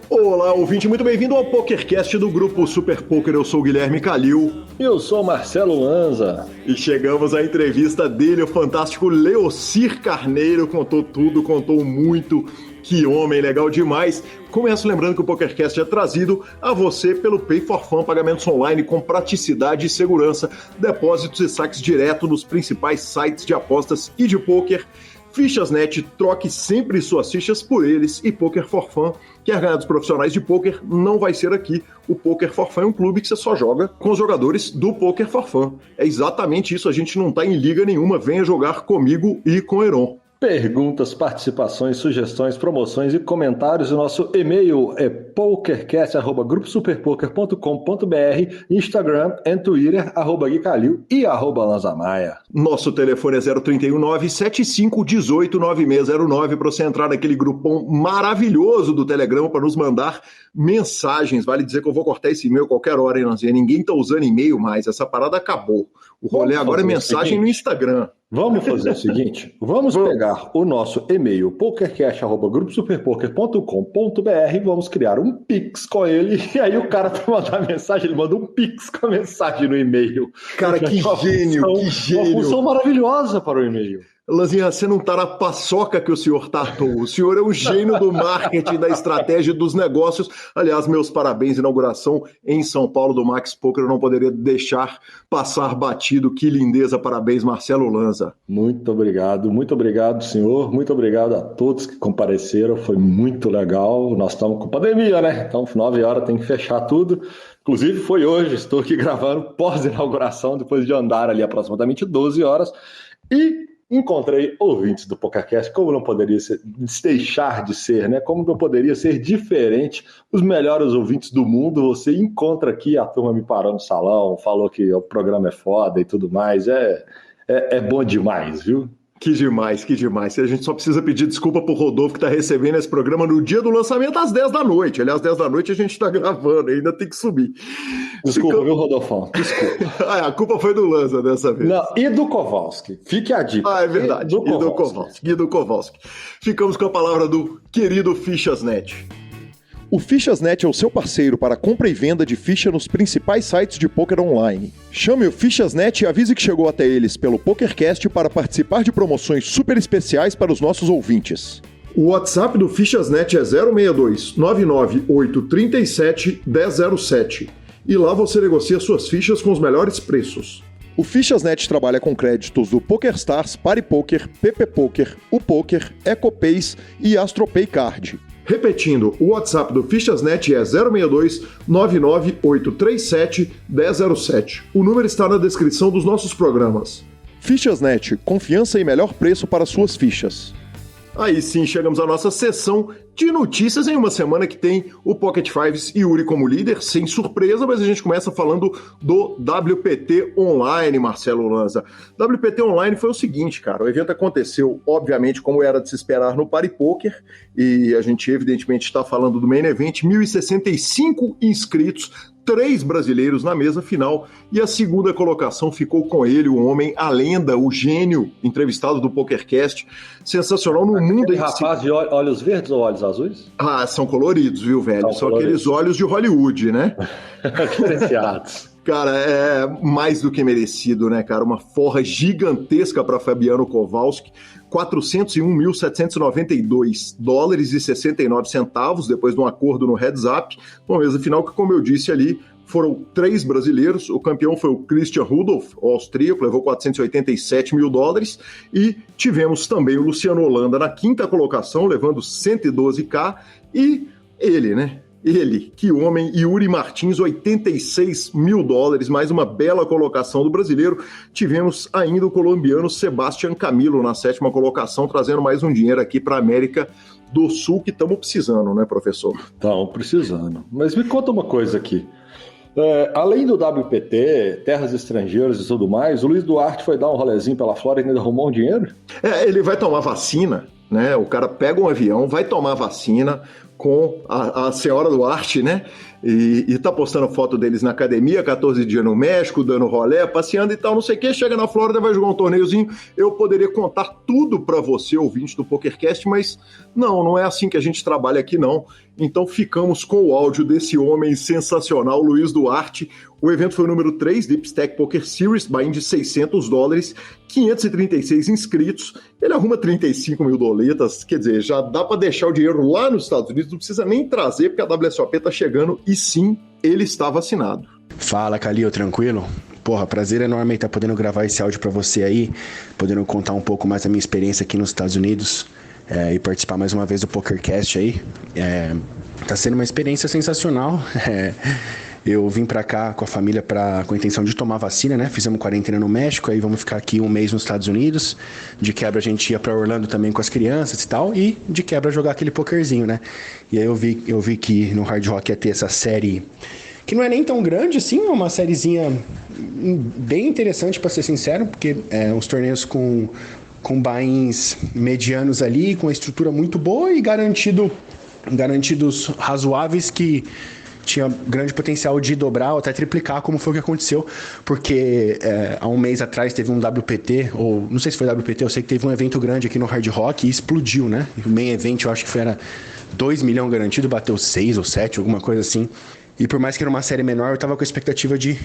Olá, ouvinte, muito bem-vindo ao PokerCast do Grupo Super Poker. Eu sou o Guilherme Calil. E eu sou o Marcelo Lanza. E chegamos à entrevista dele, o fantástico Leocir Carneiro. Contou tudo, contou muito. Que homem, legal demais. Começo lembrando que o PokerCast é trazido a você pelo Pay for Fun, pagamentos online com praticidade e segurança, depósitos e saques direto nos principais sites de apostas e de poker. Fichas.net, troque sempre suas fichas por eles, e Poker for Fun. Quer ganhar dos profissionais de poker? Não vai ser aqui. O Poker for Fun é um clube que você só joga com os jogadores do Poker for Fun. É exatamente isso, a gente não tá em liga nenhuma. Venha jogar comigo e com o Heron. Perguntas, participações, sugestões, promoções e comentários. O nosso e-mail é pokercast@gruposuperpoker.com.br, Instagram e Twitter, @guicalil e @lanzamaia. Nosso telefone é 031-975-189609 para você entrar naquele grupão maravilhoso do Telegram para nos mandar mensagens. Vale dizer que eu vou cortar esse e-mail qualquer hora, hein, Lanzinha? Ninguém tá usando e-mail mais, essa parada acabou. O rolê agora é mensagem no Instagram. Vamos fazer o seguinte, vamos pegar o nosso e-mail pokercast@gruposuperpoker.com.br, vamos criar um Pix com ele, e aí o cara para mandar mensagem, ele manda um Pix com a mensagem no e-mail. Cara, que gênio, que gênio. Uma função maravilhosa para o e-mail. Lanzinha, você não tá na paçoca que o senhor tá à toa. O senhor é um gênio do marketing, da estratégia dos negócios. Aliás, meus parabéns, inauguração em São Paulo do Max Poker. Eu não poderia deixar passar batido. Que lindeza, parabéns, Marcelo Lanza. Muito obrigado, senhor. Muito obrigado a todos que compareceram. Foi muito legal. Nós estamos com pandemia, né? Então, 9 horas tem que fechar tudo. Inclusive, foi hoje. Estou aqui gravando pós-inauguração, depois de andar ali aproximadamente 12 horas. E encontrei ouvintes do PokerCast, como não poderia deixar de ser, né? Como não poderia ser diferente, os melhores ouvintes do mundo. Você encontra aqui, a turma me parou no salão, falou que o programa é foda e tudo mais. É bom demais, viu? Que demais, que demais. A gente só precisa pedir desculpa pro Rodolfo, que tá recebendo esse programa no dia do lançamento às 10 da noite. Aliás, às 10 da noite a gente tá gravando, ainda tem que subir. Desculpa, viu, Rodolfão? Desculpa. A culpa foi do Lanza dessa vez. Não, e do Kowalski. Fique a dica. É verdade. E do Kowalski. Ficamos com a palavra do querido Fichas.net. O Fichas.net é o seu parceiro para compra e venda de ficha nos principais sites de poker online. Chame o Fichas.net e avise que chegou até eles pelo PokerCast para participar de promoções super especiais para os nossos ouvintes. O WhatsApp do Fichas.net é 062 99837 1007 e lá você negocia suas fichas com os melhores preços. O Fichas.net trabalha com créditos do PokerStars, PariPoker, PP Poker, o Poker, EcoPays e AstroPay Card. Repetindo, o WhatsApp do Fichas.net é 062 99837 1007. O número está na descrição dos nossos programas. Fichas.net, confiança e melhor preço para suas fichas. Aí sim, chegamos à nossa sessão de notícias em uma semana que tem o Pocket Fives e Yuri como líder, sem surpresa, mas a gente começa falando do WPT Online, Marcelo Lanza. WPT Online foi o seguinte, cara, o evento aconteceu, obviamente, como era de se esperar no PariPoker, e a gente evidentemente está falando do Main Event, 1.065 inscritos, 3 brasileiros na mesa final, e a segunda colocação ficou com ele, o homem, a lenda, o gênio, entrevistado do PokerCast, sensacional no mundo. Aquele rapaz de olhos verdes ou olhos azuis? Ah, são coloridos, viu, velho? São aqueles olhos de Hollywood, né? Diferenciados. Cara, é mais do que merecido, né, cara? Uma forra gigantesca para Fabiano Kowalski, $401.792,69 depois de um acordo no Heads Up. Uma mesa final que, como eu disse ali, foram 3 brasileiros. O campeão foi o Christian Rudolph, o austríaco, levou $487 mil. E tivemos também o Luciano Holanda na 5ª colocação, levando 112k. E ele, né? Ele, que homem, Yuri Martins, $86 mil, mais uma bela colocação do brasileiro. Tivemos ainda o colombiano Sebastián Camilo na 7ª colocação, trazendo mais um dinheiro aqui para a América do Sul, que estamos precisando, né, professor? Estamos precisando. Mas me conta uma coisa aqui. Além do WPT, terras estrangeiras e tudo mais, o Luiz Duarte foi dar um rolezinho pela Flórida e ainda arrumou um dinheiro? Ele vai tomar vacina, né? O cara pega um avião, vai tomar vacina com a senhora Duarte, né? E tá postando foto deles na academia, 14 dias no México, dando rolé, passeando e tal, não sei o que, chega na Flórida, vai jogar um torneiozinho. Eu poderia contar tudo para você, ouvinte do PokerCast, mas não é assim que a gente trabalha aqui, não. Então ficamos com o áudio desse homem sensacional, Luiz Duarte. O evento foi o número 3, Deep Stack Poker Series, buy-in de $600, 536 inscritos. Ele arruma 35 mil doletas, quer dizer, já dá para deixar o dinheiro lá nos Estados Unidos, não precisa nem trazer, porque a WSOP tá chegando e sim, ele está vacinado. Fala, Calil, tranquilo? Porra, prazer enorme estar podendo gravar esse áudio para você aí, podendo contar um pouco mais da minha experiência aqui nos Estados Unidos e participar mais uma vez do PokerCast aí. Tá sendo uma experiência sensacional. Eu vim pra cá com a família com a intenção de tomar vacina, né? Fizemos quarentena no México, aí vamos ficar aqui um mês nos Estados Unidos. De quebra a gente ia pra Orlando também com as crianças e tal, e de quebra jogar aquele pokerzinho, né? E aí eu vi que no Hard Rock ia ter essa série, que não é nem tão grande assim, é uma sériezinha bem interessante, pra ser sincero, porque uns torneios com buy-ins medianos ali, com uma estrutura muito boa e garantidos razoáveis que tinha grande potencial de dobrar ou até triplicar, como foi o que aconteceu, porque há um mês atrás teve um WPT, ou não sei se foi WPT, eu sei que teve um evento grande aqui no Hard Rock e explodiu, né? O main event eu acho que era 2 milhões garantido, bateu 6 ou 7, alguma coisa assim. E por mais que era uma série menor, eu tava com a expectativa de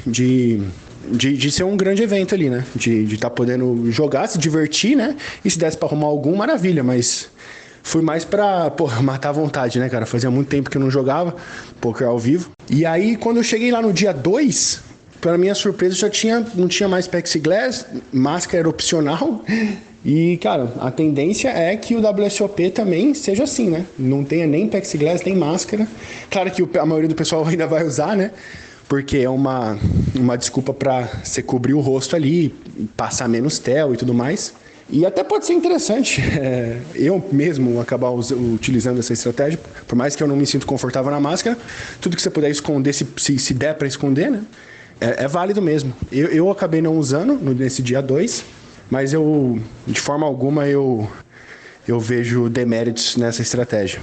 ser um grande evento ali, né? De estar podendo jogar, se divertir, né? E se desse pra arrumar algum, maravilha, mas fui mais pra, matar a vontade, né, cara? Fazia muito tempo que eu não jogava poker ao vivo. E aí, quando eu cheguei lá no dia 2, para minha surpresa, não tinha mais plexiglass, máscara era opcional. E, cara, a tendência é que o WSOP também seja assim, né? Não tenha nem plexiglass, nem máscara. Claro que a maioria do pessoal ainda vai usar, né? Porque é uma desculpa para você cobrir o rosto ali, passar menos tel e tudo mais. E até pode ser interessante eu mesmo acabar utilizando essa estratégia, por mais que eu não me sinta confortável na máscara, tudo que você puder esconder, se der para esconder, né? É válido mesmo. Eu acabei não usando nesse dia 2, mas de forma alguma, eu vejo deméritos nessa estratégia.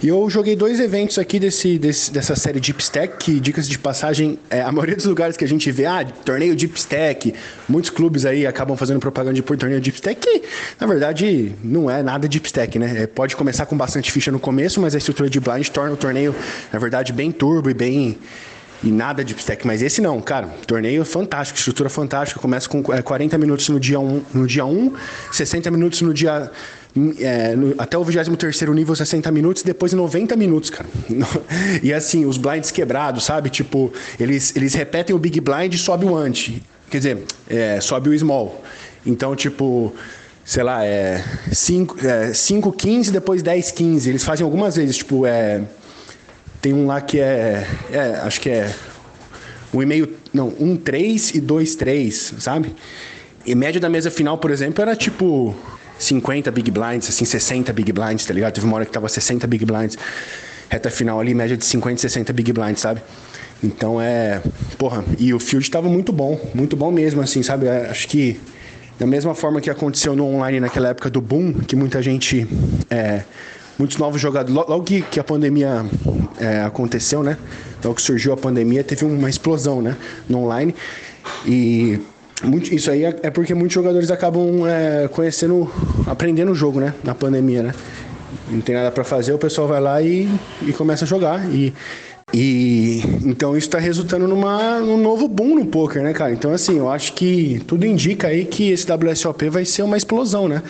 E eu joguei 2 eventos aqui dessa série Deep Stack, que, dicas de passagem, a maioria dos lugares que a gente vê, torneio Deep Stack, muitos clubes aí acabam fazendo propaganda de torneio Deep Stack, que, na verdade, não é nada Deep Stack, né? Pode começar com bastante ficha no começo, mas a estrutura de blind torna o torneio, na verdade, bem turbo e nada Deep Stack. Mas esse não, cara, torneio fantástico, estrutura fantástica, começa com 40 minutos no dia 1, 60 minutos no dia... até o 23º nível, 60 minutos, depois 90 minutos, cara. E assim, os blinds quebrados, sabe? Tipo, eles repetem o big blind e sobe o ante. Quer dizer, sobe o small. Então, tipo, sei lá, 5, 15, depois 10, 15. Eles fazem algumas vezes, tipo, tem um lá que acho que 1, 3 e 2, 3, sabe? E média da mesa final, por exemplo, era tipo 50 big blinds, assim, 60 big blinds, tá ligado? Teve uma hora que tava 60 big blinds. Reta final ali, média de 50 e 60 big blinds, sabe? Então e o field tava muito bom mesmo, assim, sabe? Acho que da mesma forma que aconteceu no online naquela época do boom, que muita gente, muitos novos jogadores, logo que a pandemia aconteceu, né? Logo que surgiu a pandemia, teve uma explosão, né? No online. E isso aí é porque muitos jogadores acabam aprendendo o jogo, né? Na pandemia, né? Não tem nada pra fazer, o pessoal vai lá e começa a jogar. E então isso tá resultando num novo boom no poker, né, cara? Então, assim, eu acho que tudo indica aí que esse WSOP vai ser uma explosão, né?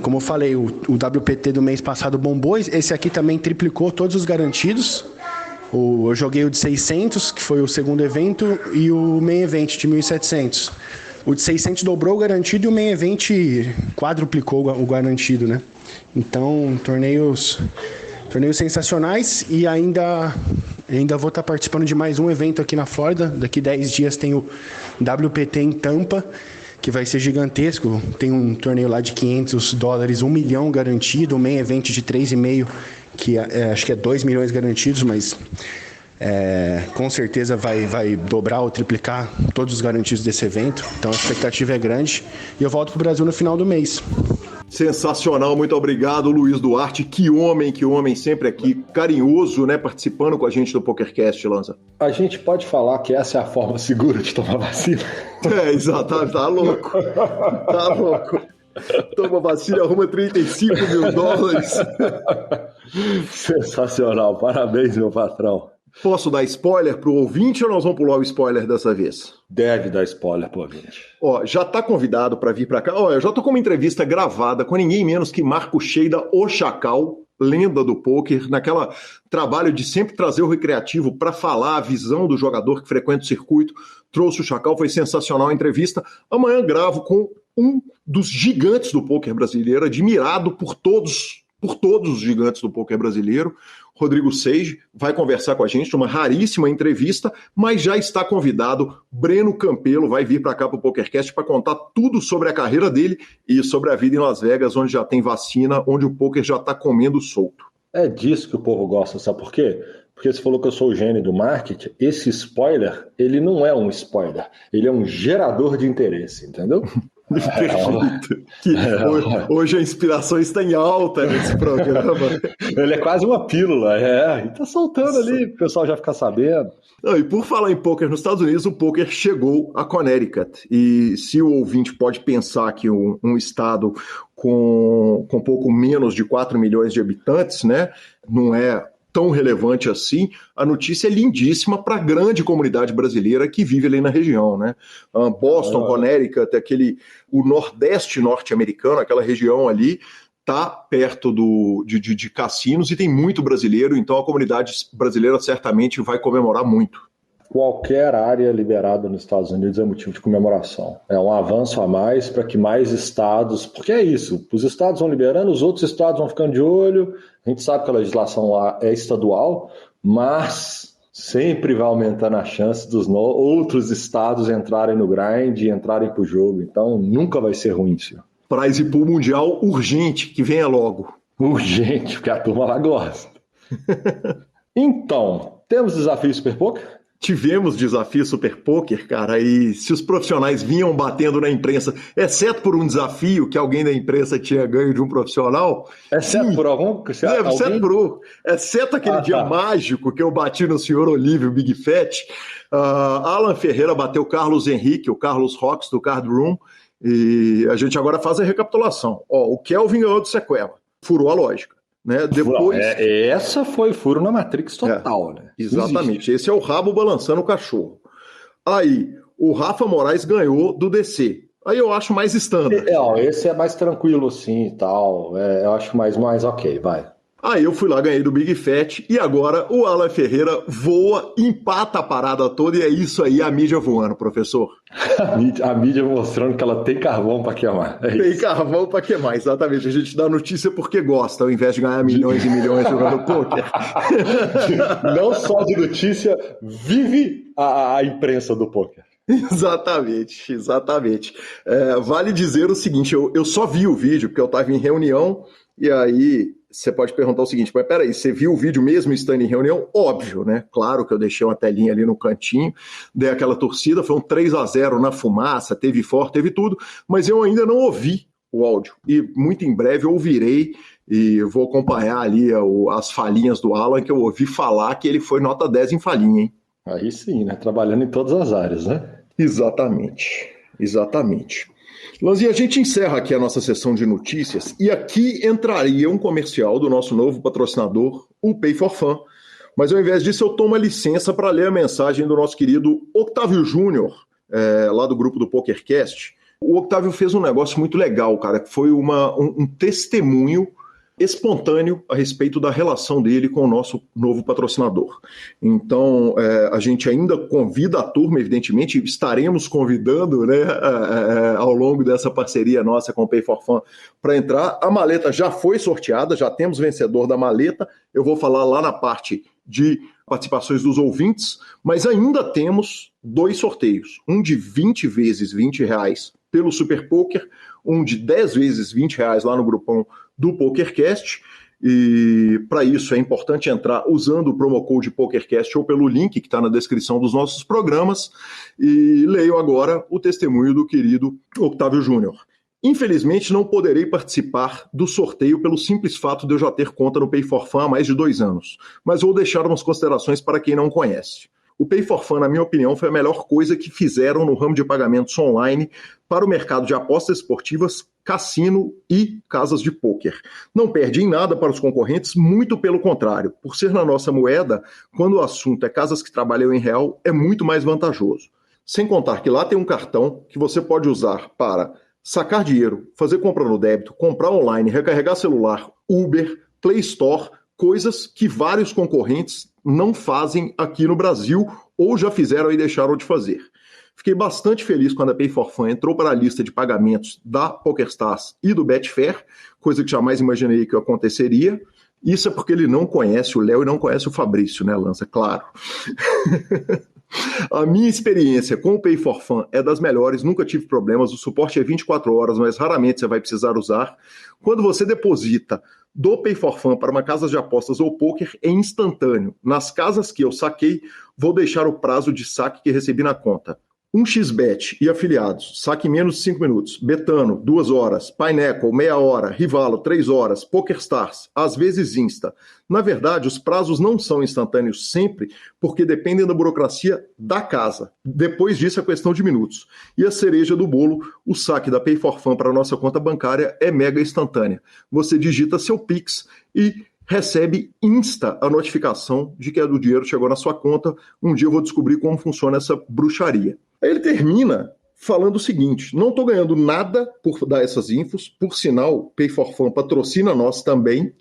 Como eu falei, o WPT do mês passado bombou, esse aqui também triplicou todos os garantidos. Eu joguei o de 600, que foi o segundo evento, e o main event de 1.700. O de 600 dobrou o garantido e o main event quadruplicou o garantido, né? Então, torneios sensacionais, e ainda vou estar participando de mais um evento aqui na Flórida. Daqui 10 dias tem o WPT em Tampa, que vai ser gigantesco. Tem um torneio lá de $500, 1 milhão garantido, o main event de 3,5, que acho que é 2 milhões garantidos, mas com certeza vai dobrar ou triplicar todos os garantidos desse evento. Então a expectativa é grande, e eu volto pro Brasil no final do mês. Sensacional, muito obrigado, Luiz Duarte. Que homem sempre aqui, carinhoso, né, participando com a gente do PokerCast, Lanza. A gente pode falar que essa é a forma segura de tomar vacina? Exatamente, tá louco. Tá louco. Toma vacina, arruma $35 mil. Sensacional, parabéns, meu patrão. Posso dar spoiler pro ouvinte ou nós vamos pular o spoiler dessa vez? Deve dar spoiler pro ouvinte. Já tá convidado para vir para cá. Eu já tô com uma entrevista gravada com ninguém menos que Marco Sheida, o Chacal, lenda do pôquer, naquela trabalho de sempre trazer o recreativo para falar a visão do jogador que frequenta o circuito. Trouxe o Chacal, foi sensacional a entrevista. Amanhã gravo com um dos gigantes do pôquer brasileiro, admirado por todos os gigantes do pôquer brasileiro. Rodrigo Sage vai conversar com a gente, uma raríssima entrevista, mas já está convidado. Breno Campelo vai vir para cá para o PokerCast para contar tudo sobre a carreira dele e sobre a vida em Las Vegas, onde já tem vacina, onde o pôquer já está comendo solto. É disso que o povo gosta, sabe por quê? Porque você falou que eu sou o gênio do marketing. Esse spoiler, ele não é um spoiler, ele é um gerador de interesse, entendeu? Perfeito. Hoje a inspiração está em alta nesse programa. Ele é quase uma pílula, e tá soltando ali, o pessoal já fica sabendo. E por falar em pôquer, nos Estados Unidos o pôquer chegou a Connecticut. E se o ouvinte pode pensar que um estado com pouco menos de 4 milhões de habitantes, né, não é tão relevante assim, a notícia é lindíssima para a grande comunidade brasileira que vive ali na região, né? Boston, Connecticut, o nordeste norte-americano, aquela região ali, está perto de cassinos e tem muito brasileiro, então a comunidade brasileira certamente vai comemorar muito. Qualquer área liberada nos Estados Unidos é motivo de comemoração. É um avanço a mais para que mais estados... Porque é isso, os estados vão liberando, os outros estados vão ficando de olho. A gente sabe que a legislação lá é estadual, mas sempre vai aumentando a chance dos outros estados entrarem no grind e entrarem para o jogo. Então nunca vai ser ruim, senhor. Prize Pool mundial urgente, que venha logo. Urgente, porque a turma lá gosta. Então, temos desafio Super Poker? Tivemos desafio Super Poker, cara, e se os profissionais vinham batendo na imprensa, exceto por um desafio que alguém da imprensa tinha ganho de um profissional... Exceto por algum? Exceto aquele dia mágico que eu bati no senhor Olívio Big Fat, Alan Ferreira bateu Carlos Henrique, o Carlos Rocks do Card Room, e a gente agora faz a recapitulação. O Kelvin ganhou de sequela, furou a lógica. Né? Depois... essa foi furo na Matrix total, né? Exatamente, esse é o rabo balançando o cachorro. Aí, o Rafa Moraes ganhou do DC. Aí eu acho mais standard. Esse é mais tranquilo assim e tal. Eu acho mais ok, vai. Aí eu fui lá, ganhei do Big Fat, e agora o Alan Ferreira voa, empata a parada toda, e é isso aí, a mídia voando, professor. A mídia mostrando que ela tem carvão para queimar. Tem carvão para queimar, exatamente. A gente dá notícia porque gosta, ao invés de ganhar milhões e milhões jogando pôquer. Não só de notícia, vive a imprensa do pôquer. Exatamente. Vale dizer o seguinte, eu só vi o vídeo, porque eu estava em reunião, e aí... Você pode perguntar o seguinte, mas peraí, você viu o vídeo mesmo estando em reunião? Óbvio, né? Claro que eu deixei uma telinha ali no cantinho, dei aquela torcida, foi um 3-0 na fumaça, teve forte, teve tudo, mas eu ainda não ouvi o áudio. E muito em breve eu ouvirei e vou acompanhar ali as falinhas do Alan, que eu ouvi falar que ele foi nota 10 em falinha, hein? Aí sim, né? Trabalhando em todas as áreas, né? Exatamente. Lanzinha, a gente encerra aqui a nossa sessão de notícias e aqui entraria um comercial do nosso novo patrocinador, o Pay for Fun. Mas ao invés disso eu tomo a licença para ler a mensagem do nosso querido Octávio Júnior, lá do grupo do PokerCast. O Octávio fez um negócio muito legal, cara, que foi um testemunho espontâneo a respeito da relação dele com o nosso novo patrocinador. Então, a gente ainda convida a turma, evidentemente, estaremos convidando, né, ao longo dessa parceria nossa com o Pay for Fun para entrar. A maleta já foi sorteada, já temos vencedor da maleta, eu vou falar lá na parte de participações dos ouvintes, mas ainda temos 2 sorteios, um de 20 vezes R$20 pelo Super Poker, um de 10 vezes R$20 lá no grupão do PokerCast, e para isso é importante entrar usando o promo code PokerCast ou pelo link que está na descrição dos nossos programas, e leio agora o testemunho do querido Octávio Júnior. Infelizmente, não poderei participar do sorteio pelo simples fato de eu já ter conta no Pay for Fun há mais de 2 anos, mas vou deixar umas considerações para quem não conhece. O Pay for Fun, na minha opinião, foi a melhor coisa que fizeram no ramo de pagamentos online para o mercado de apostas esportivas, cassino e casas de pôquer. Não perde em nada para os concorrentes, muito pelo contrário. Por ser na nossa moeda, quando o assunto é casas que trabalham em real, é muito mais vantajoso. Sem contar que lá tem um cartão que você pode usar para sacar dinheiro, fazer compra no débito, comprar online, recarregar celular, Uber, Play Store, coisas que vários concorrentes não fazem aqui no Brasil ou já fizeram e deixaram de fazer. Fiquei bastante feliz quando a Pay for Fun entrou para a lista de pagamentos da PokerStars e do Betfair, coisa que jamais imaginei que aconteceria. Isso é porque ele não conhece o Léo e não conhece o Fabrício, né, Lança? Claro. A minha experiência com o Pay for Fun é das melhores, nunca tive problemas, o suporte é 24 horas, mas raramente você vai precisar usar. Quando você deposita do Pay for Fun para uma casa de apostas ou poker, é instantâneo. Nas casas que eu saquei, vou deixar o prazo de saque que recebi na conta. 1xBet e afiliados, saque em menos de 5 minutos. Betano, 2 horas. Pineapple, meia hora. Rivalo, 3 horas. PokerStars, às vezes Insta. Na verdade, os prazos não são instantâneos sempre, porque dependem da burocracia da casa. Depois disso, é questão de minutos. E a cereja do bolo, o saque da Pay for Fun para a nossa conta bancária é mega instantânea. Você digita seu Pix e recebe insta a notificação de que o dinheiro chegou na sua conta. Um dia eu vou descobrir como funciona essa bruxaria. Aí ele termina falando o seguinte: não estou ganhando nada por dar essas infos, por sinal, Pay for Fun patrocina nós também.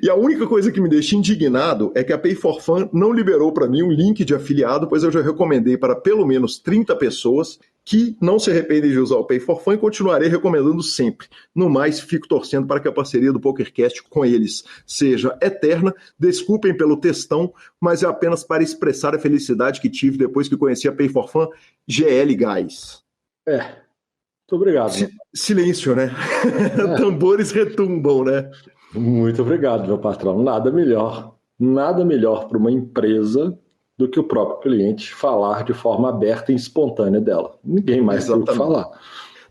E a única coisa que me deixa indignado é que a Pay for Fun não liberou para mim um link de afiliado, pois eu já recomendei para pelo menos 30 pessoas que não se arrependem de usar o Pay for Fun e continuarei recomendando sempre. No mais, fico torcendo para que a parceria do PokerCast com eles seja eterna. Desculpem pelo textão, mas é apenas para expressar a felicidade que tive depois que conheci a Pay for Fun GL Guys. Muito obrigado. Silêncio, né? Tambores retumbam, né? Muito obrigado, meu patrão. Nada melhor para uma empresa do que o próprio cliente falar de forma aberta e espontânea dela. Ninguém mais tem o que falar.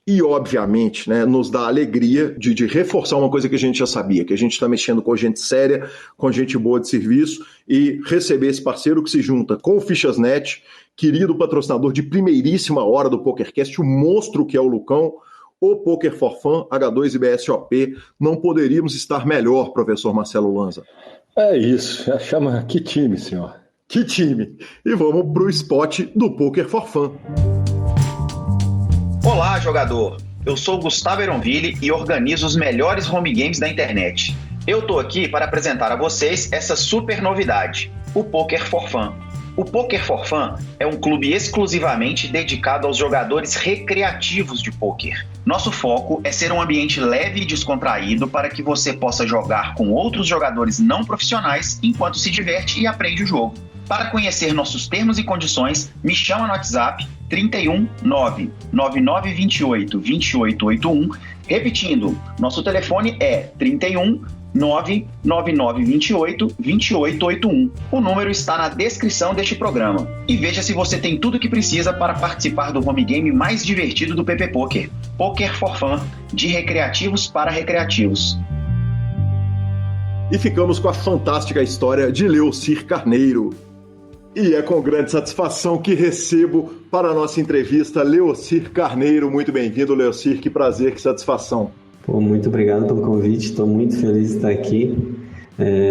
E, obviamente, né, nos dá a alegria de reforçar uma coisa que a gente já sabia, que a gente está mexendo com gente séria, com gente boa de serviço, e receber esse parceiro que se junta com o Fichas.net, querido patrocinador de primeiríssima hora do PokerCast, o monstro que é o Lucão, o Poker for Fun, H2 e BSOP. Não poderíamos estar melhor, professor Marcelo Lanza. É isso, chama que time, senhor. Que time! E vamos pro spot do Poker for Fun. Olá, jogador! Eu sou o Gustavo Eronville e organizo os melhores home games da internet. Eu tô aqui para apresentar a vocês essa super novidade, o Poker for Fun. O Poker for Fun é um clube exclusivamente dedicado aos jogadores recreativos de pôquer. Nosso foco é ser um ambiente leve e descontraído para que você possa jogar com outros jogadores não profissionais enquanto se diverte e aprende o jogo. Para conhecer nossos termos e condições, me chama no WhatsApp 31 99928 2881. Repetindo, nosso telefone é 31 99928 2881. O número está na descrição deste programa. E veja se você tem tudo o que precisa para participar do home game mais divertido do PP Poker. Poker for Fun, de recreativos para recreativos. E ficamos com a fantástica história de Leocir Carneiro. E é com grande satisfação que recebo para a nossa entrevista Leocir Carneiro. Muito bem-vindo, Leocir. Que prazer, que satisfação. Pô, muito obrigado pelo convite. Estou muito feliz de estar aqui.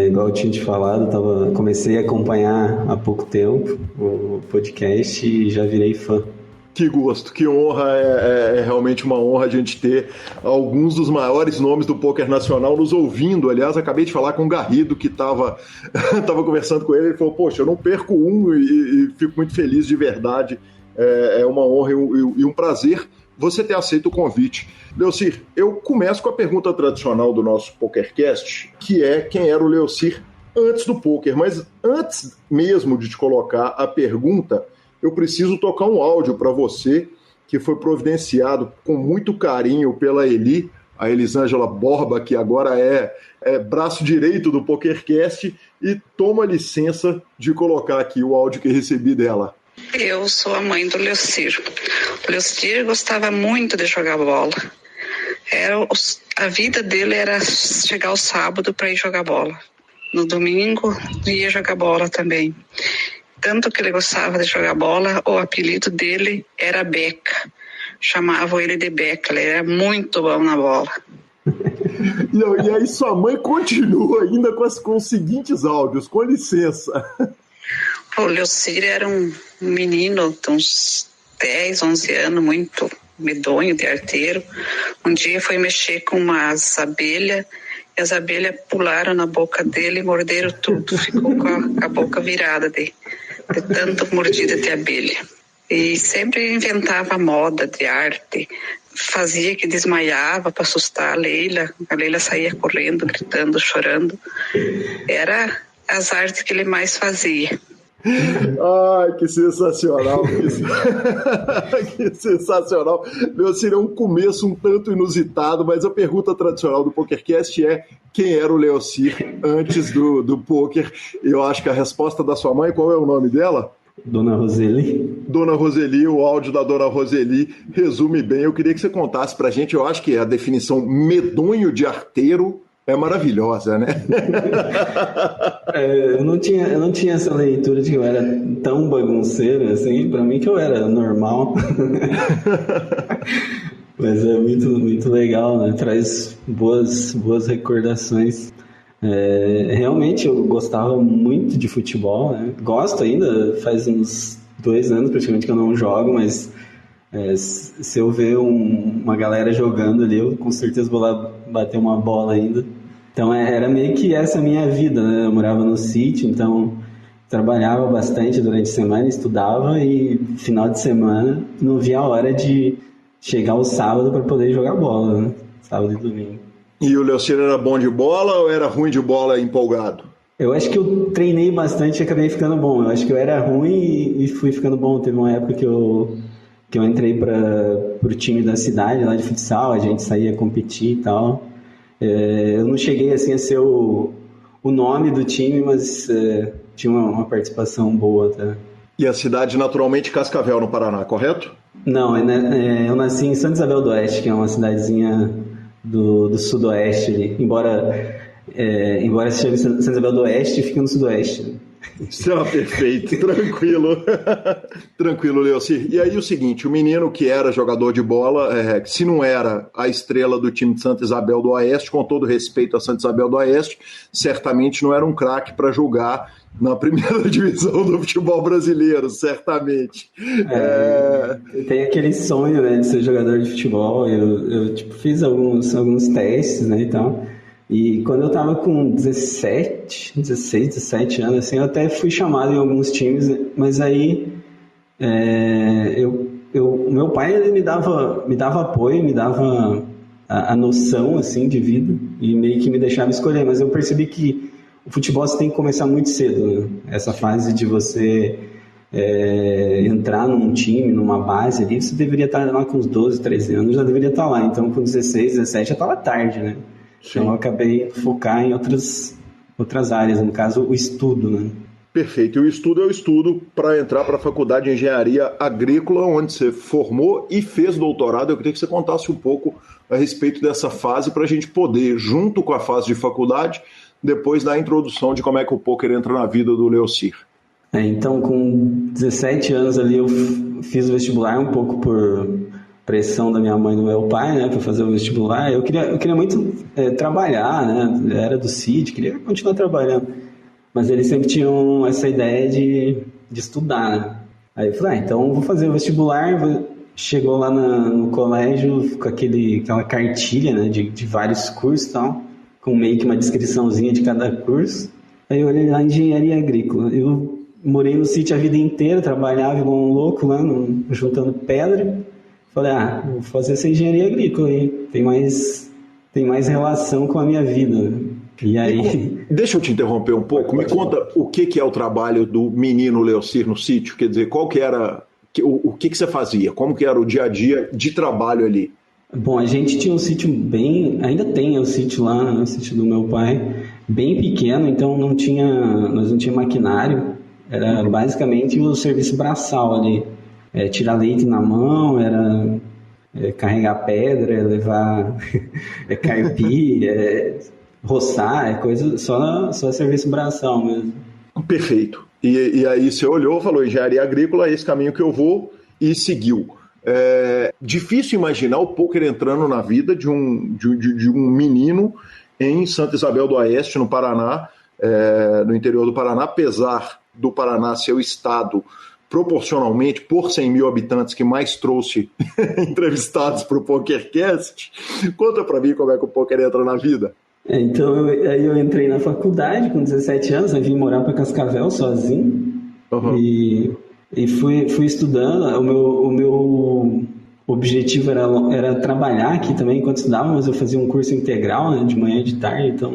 Igual eu tinha te falado, comecei a acompanhar há pouco tempo o podcast e já virei fã. Que gosto, que honra, é realmente uma honra a gente ter alguns dos maiores nomes do poker nacional nos ouvindo. Aliás, acabei de falar com o Garrido, que estava conversando com ele, ele falou, poxa, eu não perco um e fico muito feliz de verdade. É uma honra e um prazer você ter aceito o convite. Leocir, eu começo com a pergunta tradicional do nosso PokerCast, que é quem era o Leocir antes do poker. Mas antes mesmo de te colocar a pergunta, eu preciso tocar um áudio para você que foi providenciado com muito carinho pela Eli, a Elisângela Borba, que agora é braço direito do PokerCast, e toma licença de colocar aqui o áudio que recebi dela. Eu sou a mãe do Leocir. O Leocir gostava muito de jogar bola. A vida dele era chegar ao sábado para ir jogar bola. No domingo ia jogar bola também. Tanto que ele gostava de jogar bola, o apelido dele era Beca. Chamavam ele de Beca, ele era muito bom na bola. E aí sua mãe continua ainda com os seguintes áudios, com licença. O Leocir era um menino de uns 10, 11 anos, muito medonho, de arteiro. Um dia foi mexer com umas abelhas, e as abelhas pularam na boca dele e morderam tudo. Ficou com a boca virada de tanto mordida de abelha. E sempre inventava moda de arte, fazia que desmaiava para assustar a Leila saía correndo, gritando, chorando. Era as artes que ele mais fazia. Ai, que sensacional. Que sensacional. Leocir, é um começo um tanto inusitado, mas a pergunta tradicional do PokerCast é: quem era o Leocir antes do poker? Eu acho que a resposta da sua mãe, qual é o nome dela? Dona Roseli. Dona Roseli, o áudio da Dona Roseli resume bem. Eu queria que você contasse pra gente. Eu acho que a definição medonho de arteiro é maravilhosa, né? Eu não tinha essa leitura de que eu era tão bagunceiro assim. Pra mim que eu era normal. Mas é muito, muito legal, né? Traz boas recordações. Realmente eu gostava muito de futebol, né? Gosto ainda, faz uns 2 anos praticamente que eu não jogo, mas se eu ver uma galera jogando ali, eu com certeza vou lá bater uma bola ainda. Então era meio que essa a minha vida, né? Eu morava no sítio, então trabalhava bastante durante a semana, estudava, e final de semana não via a hora de chegar o sábado para poder jogar bola, né? Sábado e domingo. E o Leocir era bom de bola ou era ruim de bola empolgado? Eu acho que eu treinei bastante e acabei ficando bom. Eu acho que eu era ruim e fui ficando bom. Teve uma época que eu entrei para o time da cidade, lá de futsal, a gente saía competir e tal. Eu não cheguei assim a ser o nome do time, mas tinha uma participação boa até. E a cidade naturalmente Cascavel, no Paraná, correto? Não, eu nasci em Santa Isabel do Oeste, que é uma cidadezinha do sudoeste ali, embora se chame Santa Isabel do Oeste, fica no sudoeste. Perfeito, tranquilo, Leocir. E aí o seguinte, o menino que era jogador de bola, se não era a estrela do time de Santa Isabel do Oeste, com todo respeito a Santa Isabel do Oeste, certamente não era um craque para jogar na primeira divisão do futebol brasileiro, certamente. Tem aquele sonho, né, de ser jogador de futebol. Eu fiz alguns testes, né, e tal. E quando eu tava com 16, 17 anos, assim, eu até fui chamado em alguns times, mas aí o meu pai, ele me dava apoio, me dava a noção, assim, de vida, e meio que me deixava escolher, mas eu percebi que o futebol você tem que começar muito cedo, né? Essa fase de você entrar num time, numa base ali, você deveria estar lá com uns 12, 13 anos, já deveria estar lá, então com 16, 17 já estava tarde, né? Sim. Então eu acabei focar em outras áreas, no caso o estudo, né? Perfeito, e o estudo é o estudo para entrar para a Faculdade de Engenharia Agrícola, onde você formou e fez doutorado. Eu queria que você contasse um pouco a respeito dessa fase para a gente poder, junto com a fase de faculdade, depois dar a introdução de como é que o poker entra na vida do Leocir. Então, com 17 anos ali, eu fiz o vestibular um pouco por pressão da minha mãe e do meu pai, né, para fazer o vestibular. Eu queria muito trabalhar, né, era do CID, queria continuar trabalhando, mas eles sempre tinham essa ideia de estudar, né? Aí eu falei, então vou fazer o vestibular. Chegou lá no colégio com aquela cartilha, né, de vários cursos e tal, com meio que uma descriçãozinha de cada curso. Aí eu olhei lá, engenharia agrícola. Eu morei no sítio a vida inteira, trabalhava igual um louco lá, juntando pedra. Falei, vou fazer essa engenharia agrícola aí, tem mais relação com a minha vida. E aí... Deixa eu te interromper um pouco, me conta o que é o trabalho do menino Leocir no sítio, quer dizer, qual que era, o que você fazia, como que era o dia a dia de trabalho ali? Bom, a gente tinha um sítio ainda tem o sítio lá, o sítio do meu pai, bem pequeno, então nós não tinha maquinário, Era basicamente o serviço braçal ali. Tirar leite na mão, era carregar pedra, levar carpir, roçar, coisa só serviço braçal mesmo. Perfeito. E aí você olhou, falou, engenharia agrícola, é esse caminho que eu vou, e seguiu. Difícil imaginar o pôquer entrando na vida de um menino em Santa Isabel do Oeste, no Paraná, no interior do Paraná, apesar do Paraná ser o estado proporcionalmente, por 100 mil habitantes, que mais trouxe entrevistados para o PokerCast. Conta para mim como é que o pôquer entra na vida. Então, aí eu entrei na faculdade com 17 anos, eu vim morar para Cascavel sozinho. Uhum. E fui estudando. O meu objetivo era trabalhar aqui também enquanto estudava, mas eu fazia um curso integral, né, de manhã e de tarde, então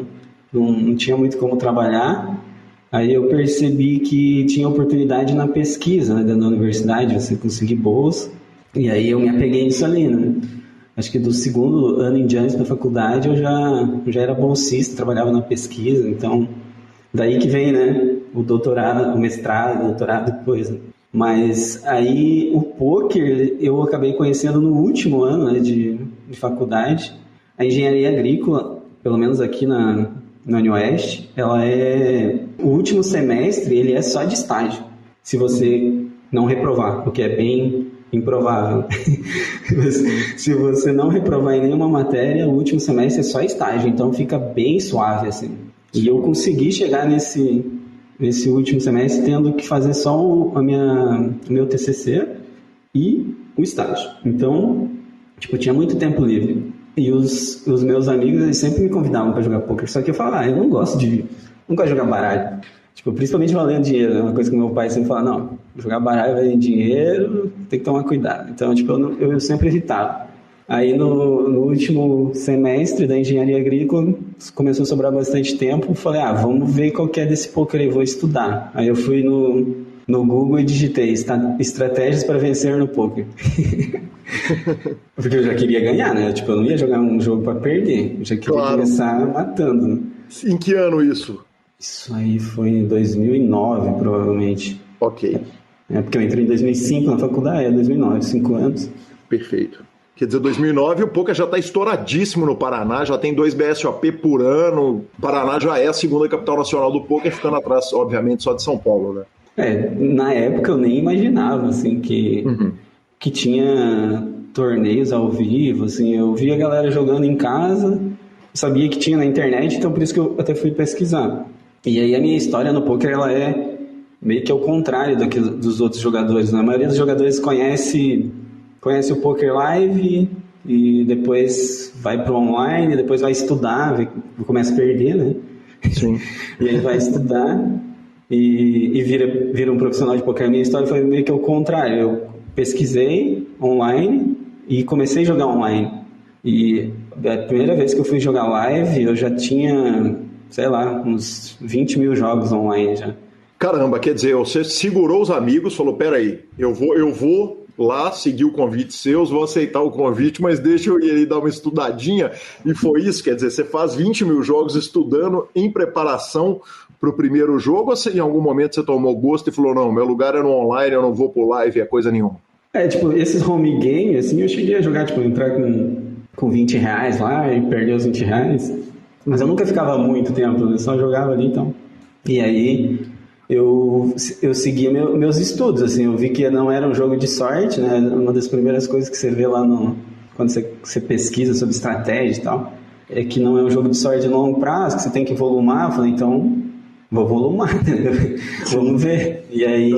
não tinha muito como trabalhar. Aí eu percebi que tinha oportunidade na pesquisa, né, da universidade, você conseguir bolsa. E aí eu me apeguei nisso ali, né? Acho que do segundo ano em diante da faculdade eu já era bolsista, trabalhava na pesquisa, então daí que vem, né, o doutorado, o mestrado, o doutorado depois. Né? Mas aí o pôquer eu acabei conhecendo no último ano, né, de faculdade. A engenharia agrícola, pelo menos aqui na UniOeste, ela o último semestre ele é só de estágio, se você não reprovar, o que é bem improvável. Se você não reprovar em nenhuma matéria, o último semestre é só estágio, então fica bem suave, assim. E eu consegui chegar nesse último semestre tendo que fazer só o meu TCC e o estágio. Então, tinha muito tempo livre. E os meus amigos, eles sempre me convidavam para jogar poker, só que eu falava, eu não gosto de jogar baralho. Principalmente valendo dinheiro, é uma coisa que meu pai sempre fala, não, jogar baralho valendo dinheiro, tem que tomar cuidado. Então, eu sempre evitava. Aí, no último semestre da engenharia agrícola, começou a sobrar bastante tempo, falei, vamos ver qual que é desse poker aí, vou estudar. Aí eu fui no Google e digitei estratégias para vencer no poker. Porque eu já queria ganhar, né? Eu não ia jogar um jogo para perder, eu já queria começar matando. Né? Em que ano isso? Isso aí foi em 2009, provavelmente. Ok. Porque eu entrei em 2005 na faculdade, 2009, 5 anos. Perfeito. Quer dizer, 2009 o poker já está estouradíssimo no Paraná, já tem 2 BSOP por ano. O Paraná já é a segunda capital nacional do poker, ficando atrás, obviamente, só de São Paulo, né? Na época eu nem imaginava, assim, que tinha torneios ao vivo, assim, eu via a galera jogando em casa, sabia que tinha na internet, então por isso que eu até fui pesquisar. E aí a minha história no poker, ela é meio que ao contrário dos outros jogadores. A maioria dos jogadores conhece o poker live e depois vai pro online, depois vai estudar, começa a perder, né? Sim. E aí vai estudar e vira um profissional de poker. A minha história foi meio que ao contrário. Eu pesquisei online e comecei a jogar online. E a primeira vez que eu fui jogar live, eu já tinha, sei lá, uns 20 mil jogos online já. Caramba, quer dizer, você segurou os amigos, falou, peraí, eu vou lá seguir o convite seus, vou aceitar o convite, mas deixa eu ir aí dar uma estudadinha. E foi isso, quer dizer, você faz 20 mil jogos estudando em preparação para o primeiro jogo, ou se em algum momento você tomou gosto e falou, não, meu lugar é no online, eu não vou pro live, é coisa nenhuma? Esses home games, assim, eu cheguei a jogar, entrar com 20 reais lá e perder os 20 reais, mas eu nunca ficava muito tempo, eu só jogava ali, então. E aí eu seguia meus estudos, assim, eu vi que não era um jogo de sorte, né? Uma das primeiras coisas que você vê lá quando você pesquisa sobre estratégia e tal, é que não é um jogo de sorte de longo prazo, que você tem que volumar. Eu falei, então vou volumar, né? Vamos ver. E aí,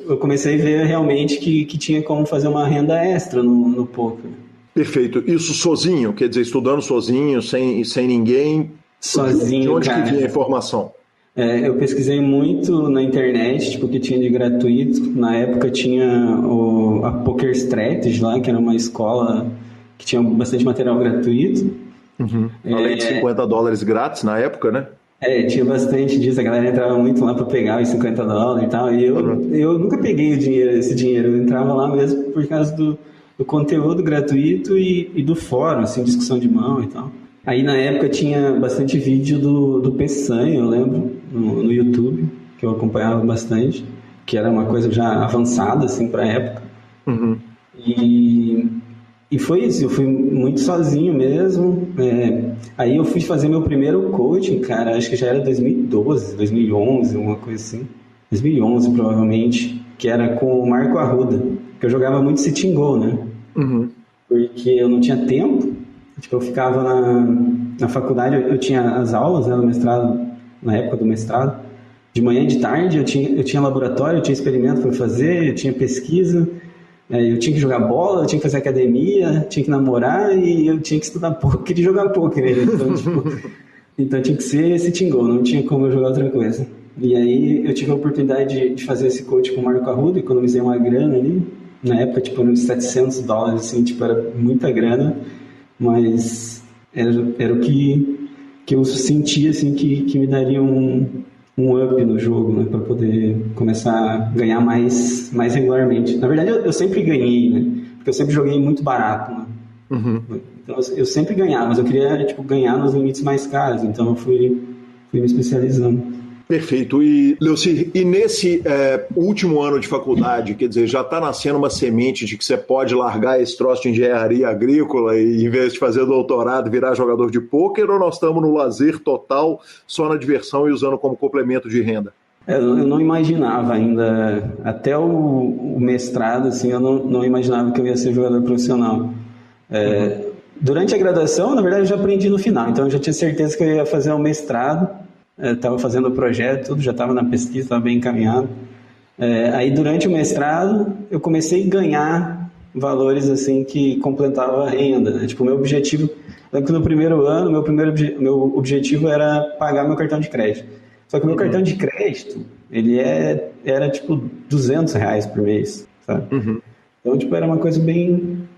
eu comecei a ver realmente que tinha como fazer uma renda extra no poker. Perfeito. Isso sozinho, quer dizer, estudando sozinho, sem ninguém? Sozinho, de onde cara. que vinha a informação? Eu pesquisei muito na internet, que tinha de gratuito. Na época tinha a Poker Strategy lá, que era uma escola que tinha bastante material gratuito. Uhum. Além de $50 grátis na época, né? Tinha bastante disso, a galera entrava muito lá para pegar os $50 e tal, e eu nunca peguei esse dinheiro, eu entrava lá mesmo por causa do conteúdo gratuito e do fórum, assim, discussão de mão e tal. Aí na época tinha bastante vídeo do Peçanha, eu lembro, no YouTube, que eu acompanhava bastante, que era uma coisa já avançada, assim, para a época. Uhum. E foi isso, eu fui muito sozinho mesmo. Aí eu fui fazer meu primeiro coaching, cara, acho que já era 2012, 2011, uma coisa assim. 2011, provavelmente, que era com o Marco Arruda, que eu jogava muito Sit and Go, né? Uhum. Porque eu não tinha tempo, tipo, eu ficava na faculdade, eu tinha as aulas, né, no mestrado, na época do mestrado, de manhã e de tarde, eu tinha laboratório, eu tinha experimento para fazer, eu tinha pesquisa, eu tinha que jogar bola, eu tinha que fazer academia, tinha que namorar e eu tinha que estudar poker e jogar poker, né? Então, tipo, então tinha que ser Sit and Go, não tinha como eu jogar outra coisa. E aí eu tive a oportunidade de fazer esse coach com o Marco Arruda, economizei uma grana ali, na época, tipo, uns $700, assim, tipo, era muita grana, mas era o que eu sentia, assim, que me daria um up no jogo, né, para poder começar a ganhar mais regularmente. Na verdade, eu sempre ganhei, né, porque eu sempre joguei muito barato, né. Uhum. Então, eu sempre ganhava, mas eu queria, tipo, ganhar nos limites mais caros, então eu fui me especializando. Perfeito. E, Leuci, e nesse último ano de faculdade, quer dizer, já está nascendo uma semente de que você pode largar esse troço de engenharia agrícola e, em vez de fazer doutorado, virar jogador de pôquer, ou nós estamos no lazer total, só na diversão e usando como complemento de renda? Eu não imaginava ainda, até o mestrado, assim, eu não imaginava que eu ia ser jogador profissional. Durante a graduação, na verdade, eu já aprendi no final, então eu já tinha certeza que eu ia fazer um mestrado. Estava fazendo o projeto, tudo, já estava na pesquisa, estava bem encaminhado. Aí, durante o mestrado, eu comecei a ganhar valores assim que completavam a renda, né? Tipo, o meu objetivo... Lembro que no primeiro ano, meu objetivo era pagar meu cartão de crédito. Só que o meu cartão de crédito, ele era tipo R$200 por mês, sabe? Uhum. Então, tipo, era uma coisa bem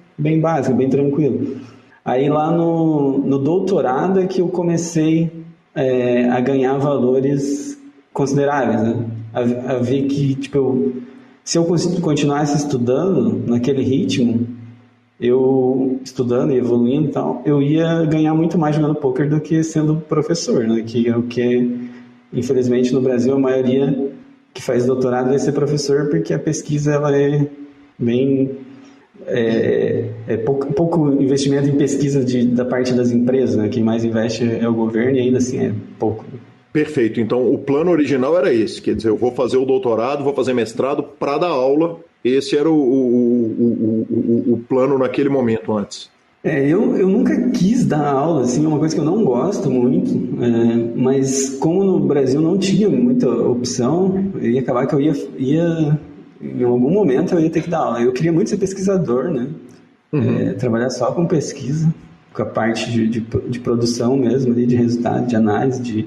básica, bem tranquila. Aí, lá no doutorado é que eu comecei... a ganhar valores consideráveis, né? A ver que, tipo, se eu continuasse estudando naquele ritmo, eu estudando e evoluindo e tal, eu ia ganhar muito mais jogando poker do que sendo professor, né? Que é o que, infelizmente, no Brasil, a maioria que faz doutorado vai ser professor, porque a pesquisa, ela é bem... pouco investimento em pesquisa da parte das empresas, né? Quem mais investe é o governo e ainda assim é pouco. Perfeito. Então, o plano original era esse, quer dizer, eu vou fazer o doutorado, vou fazer mestrado para dar aula. Esse era o plano naquele momento antes. Eu nunca quis dar aula, assim, é uma coisa que eu não gosto muito, mas como no Brasil não tinha muita opção, ia acabar que eu ia em algum momento eu ia ter que dar aula. Eu queria muito ser pesquisador, né? Uhum. Trabalhar só com pesquisa, com a parte de produção mesmo, ali, de resultado, de análise, de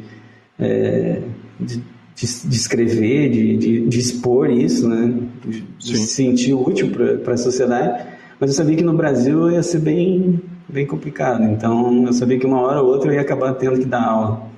escrever, de expor isso, né? De se sentir útil para a sociedade. Mas eu sabia que no Brasil ia ser bem complicado. Então, eu sabia que uma hora ou outra eu ia acabar tendo que dar aula.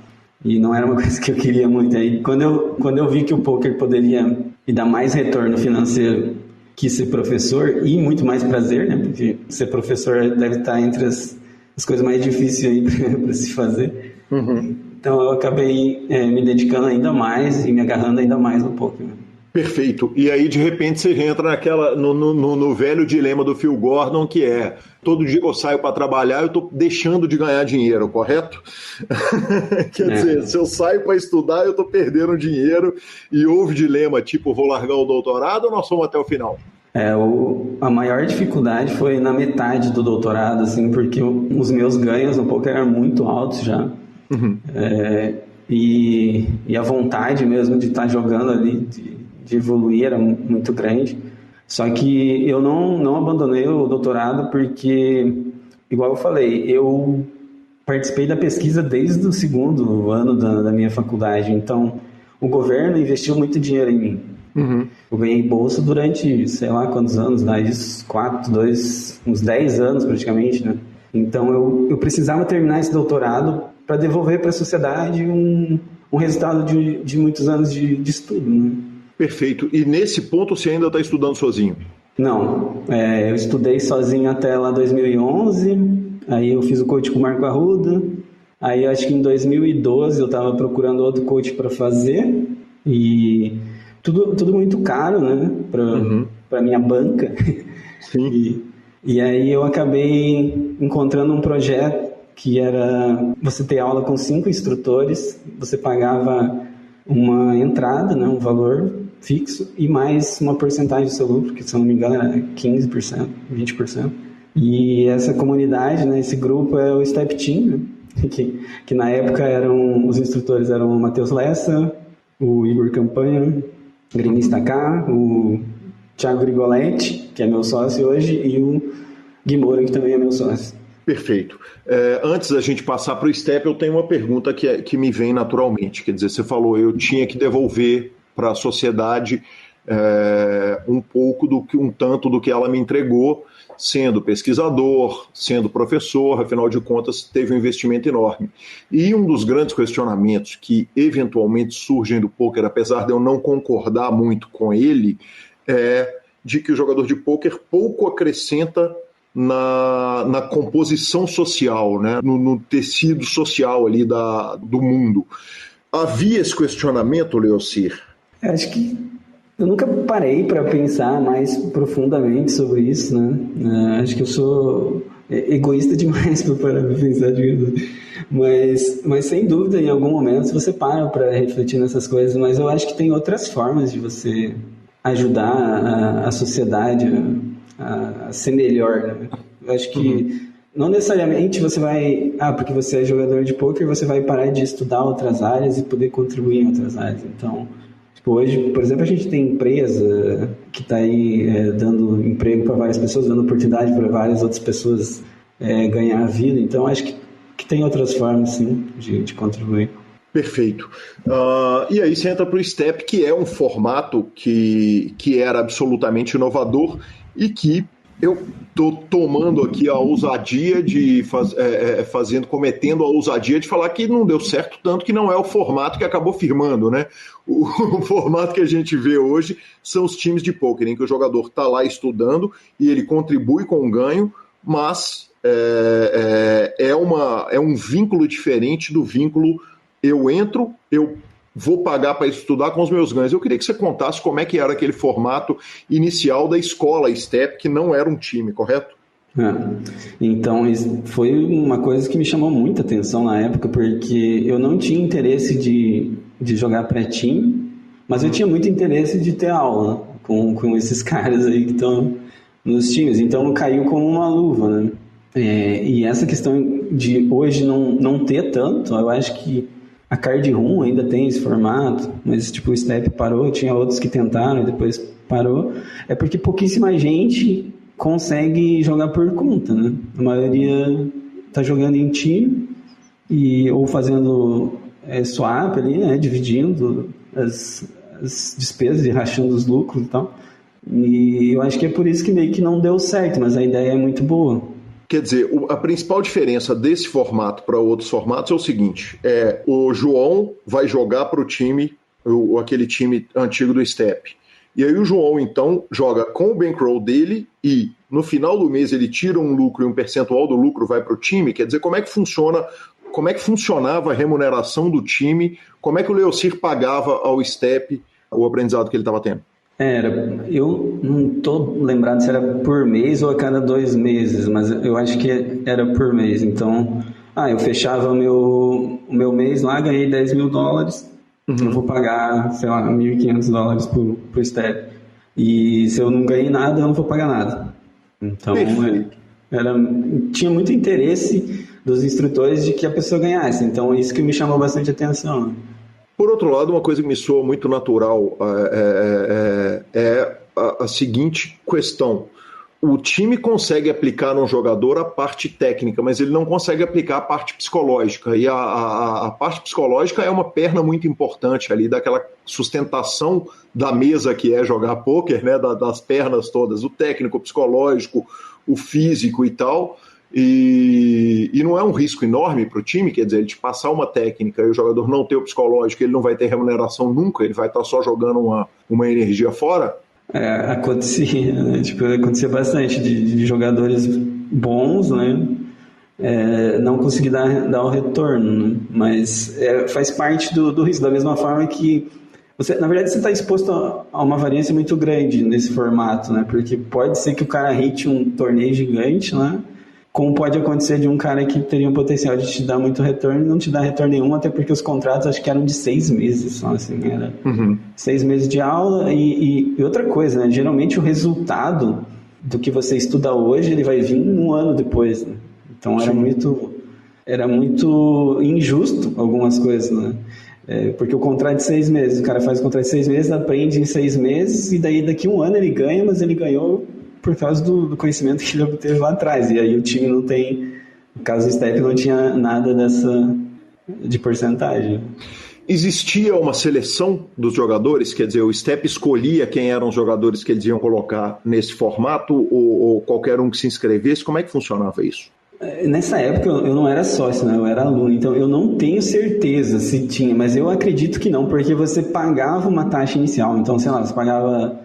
E não era uma coisa que eu queria muito. Aí, quando eu vi que o poker poderia me dar mais retorno financeiro que ser professor, e muito mais prazer, né? Porque ser professor deve estar entre as coisas mais difíceis aí para se fazer. Uhum. Então, eu acabei me dedicando ainda mais e me agarrando ainda mais no poker. Perfeito. E aí, de repente, você entra no velho dilema do Phil Gordon, que é: todo dia que eu saio para trabalhar, eu estou deixando de ganhar dinheiro, correto? Quer dizer, se eu saio para estudar, eu estou perdendo dinheiro. E houve dilema, tipo, vou largar o doutorado ou nós vamos até o final? A maior dificuldade foi na metade do doutorado, assim, porque os meus ganhos no poker eram muito altos já. Uhum. E a vontade mesmo de estar jogando ali, de evoluir, era muito grande. Só que eu não abandonei o doutorado porque, igual eu falei, eu participei da pesquisa desde o segundo ano da minha faculdade. Então, o governo investiu muito dinheiro em mim. Uhum. Eu ganhei bolsa durante, sei lá quantos anos, uns 10 anos praticamente, né? Então, eu precisava terminar esse doutorado para devolver para a sociedade um resultado de muitos anos de estudo, né? Perfeito. E nesse ponto você ainda está estudando sozinho? Não. Eu estudei sozinho até lá 2011, aí eu fiz o coach com o Marco Arruda, aí eu acho que em 2012 eu estava procurando outro coach para fazer, E tudo muito caro, né, para minha banca. Sim. E aí eu acabei encontrando um projeto que era você ter aula com 5 instrutores, você pagava uma entrada, né, um valor fixo, e mais uma porcentagem do seu lucro, que se eu não me engano era 15%, 20%. E essa comunidade, né, esse grupo é o Step Team, né, que na época os instrutores eram o Matheus Lessa, o Igor Campanha, Gremista K, o Thiago Grigoletti, que é meu sócio hoje, e o Gui Moura, que também é meu sócio. Perfeito. Antes da gente passar para o Step, eu tenho uma pergunta que me vem naturalmente. Quer dizer, você falou, eu tinha que devolver para a sociedade um tanto do que ela me entregou, sendo pesquisador, sendo professor, afinal de contas, teve um investimento enorme. E um dos grandes questionamentos que eventualmente surgem do pôquer, apesar de eu não concordar muito com ele, é de que o jogador de pôquer pouco acrescenta na composição social, né? no tecido social ali do mundo. Havia esse questionamento, Leocir? Acho que eu nunca parei para pensar mais profundamente sobre isso, né? Acho que eu sou egoísta demais para parar para pensar, digamos. Mas sem dúvida, em algum momento você para refletir nessas coisas, mas eu acho que tem outras formas de você ajudar a sociedade a ser melhor, né? Eu acho que não necessariamente você vai... porque você é jogador de pôquer, você vai parar de estudar outras áreas e poder contribuir em outras áreas. Então, hoje, por exemplo, a gente tem empresa que está aí dando emprego para várias pessoas, dando oportunidade para várias outras pessoas ganhar a vida. Então, acho que tem outras formas, sim, de contribuir. Perfeito. E aí você entra para o Step, que é um formato que era absolutamente inovador e que eu estou tomando aqui a ousadia de cometendo a ousadia de falar que não deu certo, tanto que não é o formato que acabou firmando, né? O formato que a gente vê hoje são os times de pôquer, em que o jogador está lá estudando e ele contribui com o ganho, mas é um vínculo diferente do vínculo eu entro, eu vou pagar para estudar com os meus ganhos. Eu queria que você contasse como é que era aquele formato inicial da escola Step, que não era um time, correto? Então, foi uma coisa que me chamou muita atenção na época, porque eu não tinha interesse de jogar pré-time, mas eu tinha muito interesse de ter aula com esses caras aí que estão nos times. Então, caiu como uma luva, né? E essa questão de hoje não ter tanto, eu acho que a Card Room ainda tem esse formato, mas tipo o Step parou, tinha outros que tentaram e depois parou. É porque pouquíssima gente consegue jogar por conta, né? A maioria tá jogando em time ou fazendo swap ali, né? Dividindo as despesas e rachando os lucros e tal. E eu acho que é por isso que meio que não deu certo, mas a ideia é muito boa. Quer dizer, a principal diferença desse formato para outros formatos é o seguinte, o João vai jogar para o time, aquele time antigo do Step. E aí o João, então, joga com o bankroll dele e no final do mês ele tira um lucro e um percentual do lucro vai para o time. Quer dizer, como é que funcionava a remuneração do time, como é que o Leocir pagava ao Step o aprendizado que ele estava tendo? Eu não estou lembrado se era por mês ou a cada 2 meses, mas eu acho que era por mês. Então, eu fechava o meu mês lá, ganhei $10.000, eu vou pagar, sei lá, $1.500 pro Step. E se eu não ganhei nada, eu não vou pagar nada. Então, tinha muito interesse dos instrutores de que a pessoa ganhasse. Então, isso que me chamou bastante atenção, né? Por outro lado, uma coisa que me soa muito natural é a seguinte questão. O time consegue aplicar no jogador a parte técnica, mas ele não consegue aplicar a parte psicológica. E a parte psicológica é uma perna muito importante ali, daquela sustentação da mesa que é jogar pôquer, né, das pernas todas, o técnico, o psicológico, o físico e tal. E não é um risco enorme para o time, quer dizer, ele te passar uma técnica e o jogador não ter o psicológico, ele não vai ter remuneração nunca, ele vai estar só jogando uma energia fora? Acontecia, né? Acontecia bastante de jogadores bons, né? Não conseguir dar o retorno, né? Mas faz parte do risco, da mesma forma que Na verdade, você está exposto a uma variância muito grande nesse formato, né? Porque pode ser que o cara hite um torneio gigante, né? Como pode acontecer de um cara que teria um potencial de te dar muito retorno e não te dar retorno nenhum, até porque os contratos acho que eram de 6 meses só, assim, era 6 meses de aula e outra coisa, né? Geralmente o resultado do que você estuda hoje, ele vai vir um ano depois, né? Então era muito injusto algumas coisas, né? Porque o contrato de 6 meses, o cara faz o contrato de 6 meses, aprende em 6 meses e daí daqui um ano ele ganha, mas ele ganhou por causa do conhecimento que ele obteve lá atrás. E aí o time não tem, no caso do STEP, não tinha nada de porcentagem. Existia uma seleção dos jogadores? Quer dizer, o STEP escolhia quem eram os jogadores que eles iam colocar nesse formato ou qualquer um que se inscrevesse? Como é que funcionava isso? Nessa época eu não era sócio, né? Eu era aluno, então eu não tenho certeza se tinha, mas eu acredito que não, porque você pagava uma taxa inicial. Então, sei lá, você pagava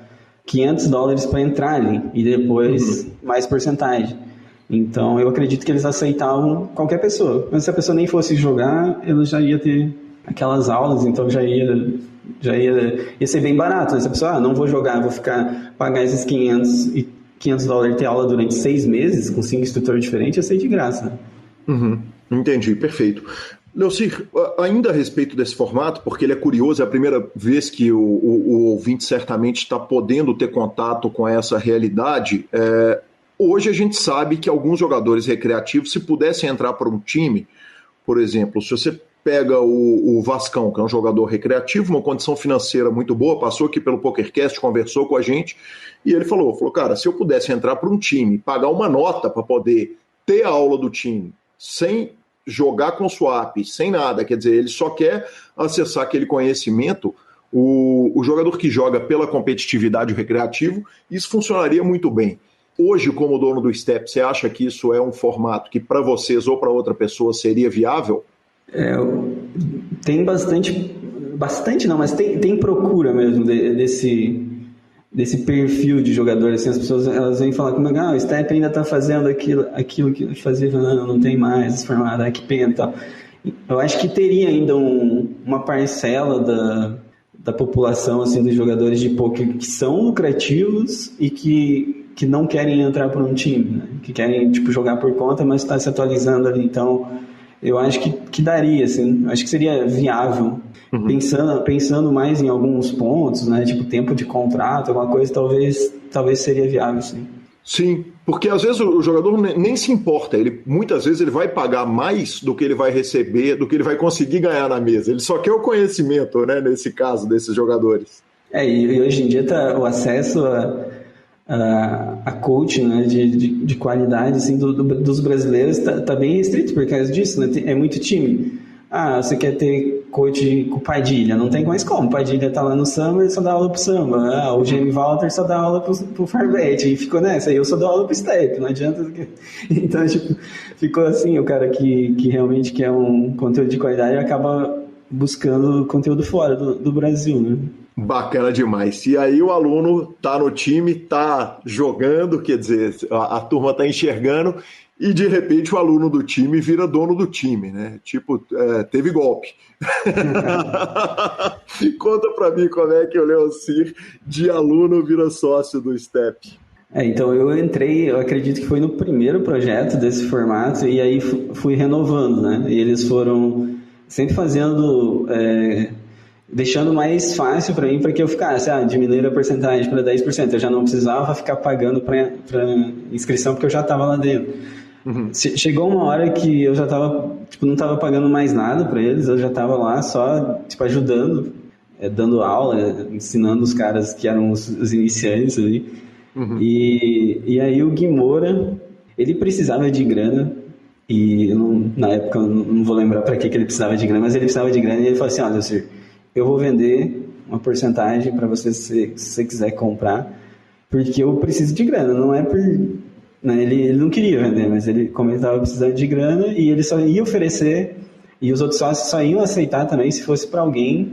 $500 para entrar ali e depois mais porcentagem. Então eu acredito que eles aceitavam qualquer pessoa, mas se a pessoa nem fosse jogar, ela já ia ter aquelas aulas, então já ia ser bem barato, né? Se a pessoa, não vou jogar, vou pagar esses $500 ter aula durante 6 meses com 5 instrutores diferentes, ia ser de graça. Entendi, perfeito. Leocir, ainda a respeito desse formato, porque ele é curioso, é a primeira vez que o ouvinte certamente está podendo ter contato com essa realidade. Hoje a gente sabe que alguns jogadores recreativos, se pudessem entrar para um time, por exemplo, se você pega o Vascão, que é um jogador recreativo, uma condição financeira muito boa, passou aqui pelo PokerCast, conversou com a gente, e ele falou, cara, se eu pudesse entrar para um time, pagar uma nota para poder ter a aula do time, sem jogar com swap, sem nada, quer dizer, ele só quer acessar aquele conhecimento, o jogador que joga pela competitividade recreativo, isso funcionaria muito bem. Hoje, como dono do STEP, você acha que isso é um formato que para vocês ou para outra pessoa seria viável? Tem bastante não, mas tem procura mesmo desse perfil de jogador, assim, as pessoas elas vêm falar comigo, o STEP ainda está fazendo aquilo que fazia, não tem mais esse formato, que pena e tal. Eu acho que teria ainda uma parcela da população, assim, dos jogadores de poker que são lucrativos e que não querem entrar por um time, né? Que querem jogar por conta, mas está se atualizando ali, então eu acho que daria, assim, acho que seria viável. Pensando mais em alguns pontos, né, tipo tempo de contrato, alguma coisa, talvez seria viável, sim. Sim, porque às vezes o jogador nem se importa, muitas vezes ele vai pagar mais do que ele vai receber, do que ele vai conseguir ganhar na mesa, ele só quer o conhecimento, né, nesse caso, desses jogadores. E hoje em dia o acesso a coach, né, de qualidade, assim, dos brasileiros tá bem restrito por causa disso, né, é muito time. Você quer ter coach com o Padilha? Não tem mais como. O Padilha tá lá no Samba, ele só dá aula pro Samba. O Jamie Walter só dá aula pro Farbet. E ficou nessa. Eu só dou aula pro Step. Não adianta. Então, ficou assim. O cara que realmente quer um conteúdo de qualidade acaba buscando conteúdo fora do Brasil, né? Bacana demais. E aí o aluno tá no time, tá jogando, quer dizer, a turma tá enxergando e de repente o aluno do time vira dono do time, né? Teve golpe. Conta pra mim como é que o Leocir de aluno vira sócio do STEP. Então eu entrei, eu acredito que foi no primeiro projeto desse formato e aí fui renovando, né? E eles foram sempre fazendo... deixando mais fácil para mim, para que eu ficasse, diminuir a porcentagem para 10%. Eu já não precisava ficar pagando para inscrição, porque eu já estava lá dentro. Chegou uma hora que eu já estava, não estava pagando mais nada para eles, eu já estava lá só, ajudando, dando aula, ensinando os caras que eram os iniciantes ali. E aí o Guimora, ele precisava de grana, e na época eu não vou lembrar para que ele precisava de grana, mas ele precisava de grana e ele falou assim, Leocir, eu vou vender uma porcentagem para você se você quiser comprar, porque eu preciso de grana, não é por... Né, ele não queria vender, mas como ele estava precisando de grana, e ele só ia oferecer, e os outros sócios só iam aceitar também se fosse para alguém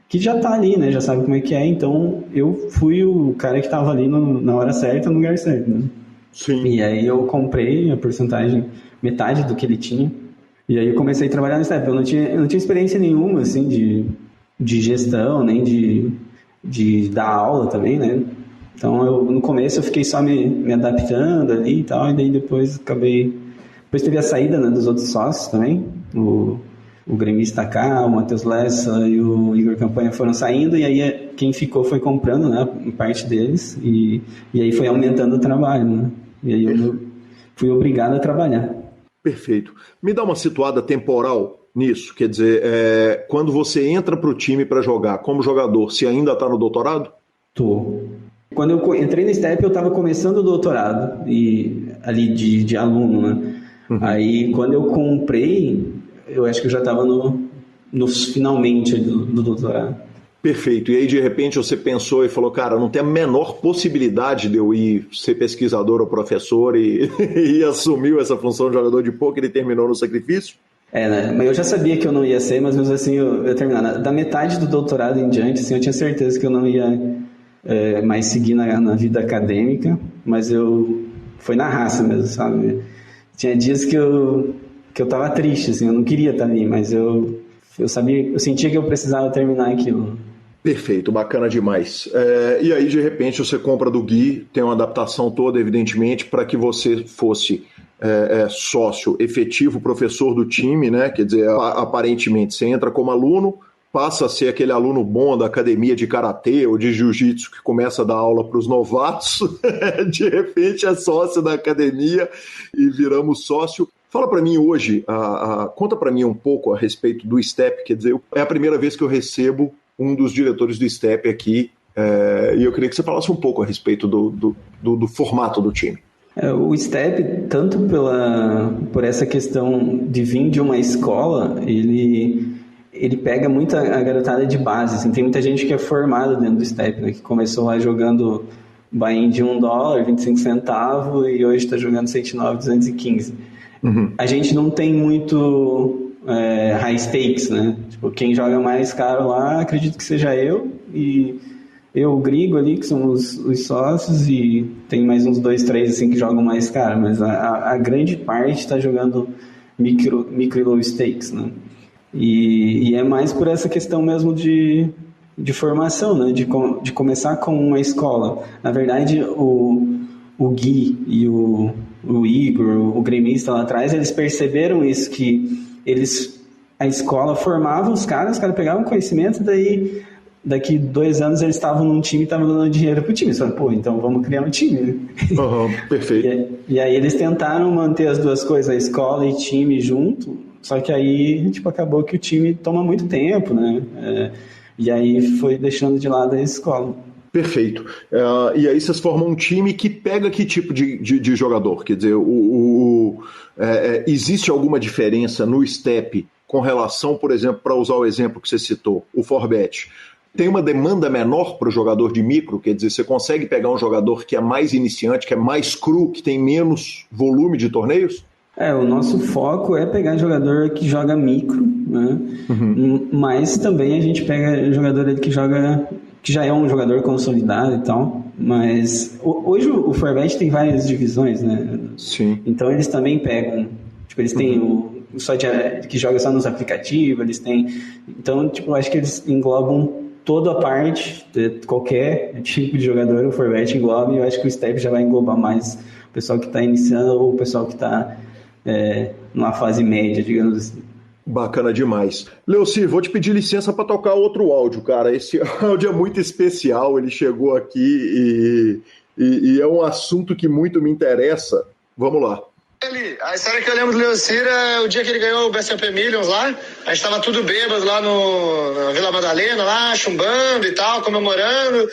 que já está ali, né, já sabe como é que é, então eu fui o cara que estava ali na hora certa, no lugar certo, né? Sim. E aí eu comprei a porcentagem, metade do que ele tinha, e aí eu comecei a trabalhar nessa época. Eu não tinha experiência nenhuma, assim, de gestão, nem de dar aula também, né? Então, no começo eu fiquei só me adaptando ali e tal, e daí depois Depois teve a saída, né, dos outros sócios também, o gremista cá, o Matheus Lessa e o Igor Campanha foram saindo, e aí quem ficou foi comprando, né, parte deles, e aí foi aumentando o trabalho, né? E aí eu fui obrigado a trabalhar. Perfeito. Me dá uma situada temporal nisso, quer dizer, quando você entra para o time para jogar como jogador, você ainda está no doutorado? Tô. Quando eu entrei no STEP, eu estava começando o doutorado, e ali de aluno, né? Uhum. Aí, quando eu comprei, eu acho que eu já estava nos finalmente do doutorado. Perfeito. E aí, de repente, você pensou e falou, cara, não tem a menor possibilidade de eu ir ser pesquisador ou professor e assumiu essa função de jogador de pôquer e terminou no sacrifício? Né? Mas eu já sabia que eu não ia ser, mas mesmo assim eu ia terminar. Da metade do doutorado em diante, assim, eu tinha certeza que eu não ia mais seguir na vida acadêmica, mas foi na raça mesmo, sabe? Tinha dias que eu tava triste, assim, eu não queria estar ali, mas eu sentia que eu precisava terminar aquilo. Perfeito, bacana demais. E aí, de repente, você compra do Gui, tem uma adaptação toda, evidentemente, para que você fosse sócio efetivo, professor do time, né? Quer dizer, aparentemente, você entra como aluno, passa a ser aquele aluno bom da academia de karatê ou de jiu-jitsu que começa a dar aula para os novatos, de repente é sócio da academia e viramos sócio. Fala para mim hoje, conta para mim um pouco a respeito do STEP, quer dizer, é a primeira vez que eu recebo um dos diretores do STEP aqui, e eu queria que você falasse um pouco a respeito do formato do time. O STEP, tanto por essa questão de vir de uma escola, ele pega muito a garotada de base, assim. Tem muita gente que é formada dentro do STEP, né, que começou lá jogando buy-in de $1, 25 centavos, e hoje está jogando 109, 215. Uhum. A gente não tem muito high stakes, né? Tipo, quem joga mais caro lá, acredito que seja eu, e o Grigo ali, que são os sócios, e tem mais uns 2, 3 assim, que jogam mais caro, mas a grande parte está jogando micro e low stakes, né? E é mais por essa questão mesmo de formação, né? De começar com uma escola. Na verdade, o Gui e o Igor, o gremista lá atrás, eles perceberam isso, que a escola formava os caras pegavam conhecimento, daí daqui 2 anos eles estavam num time e estavam dando dinheiro pro time. Eles falaram, então vamos criar um time, né? Uhum, perfeito. E aí eles tentaram manter as duas coisas, a escola e time junto, só que aí acabou que o time toma muito tempo, né? E aí foi deixando de lado a escola. Perfeito. E aí vocês formam um time que pega que tipo de jogador? Quer dizer, existe alguma diferença no STEP com relação, por exemplo, para usar o exemplo que você citou, o Forbet? Tem uma demanda menor para o jogador de micro? Quer dizer, você consegue pegar um jogador que é mais iniciante, que é mais cru, que tem menos volume de torneios? O nosso foco é pegar jogador que joga micro, né? Uhum. Mas também a gente pega jogador que já é um jogador consolidado e tal, mas hoje o Forbet tem várias divisões, né? Sim. Então eles também pegam, eles têm o que joga só nos aplicativos, eles têm, então acho que eles englobam toda a parte de qualquer tipo de jogador, o Forbet engloba, e eu acho que o STEP já vai englobar mais o pessoal que está iniciando ou o pessoal que está numa fase média, digamos assim. Bacana demais. Leocir, vou te pedir licença para tocar outro áudio, cara. Esse áudio é muito especial, ele chegou aqui e é um assunto que muito me interessa. Vamos lá. A história que eu lembro do Leocir é o dia que ele ganhou o BSOP Millions lá. A gente tava tudo bêbado lá na Vila Madalena, lá, chumbando e tal, comemorando.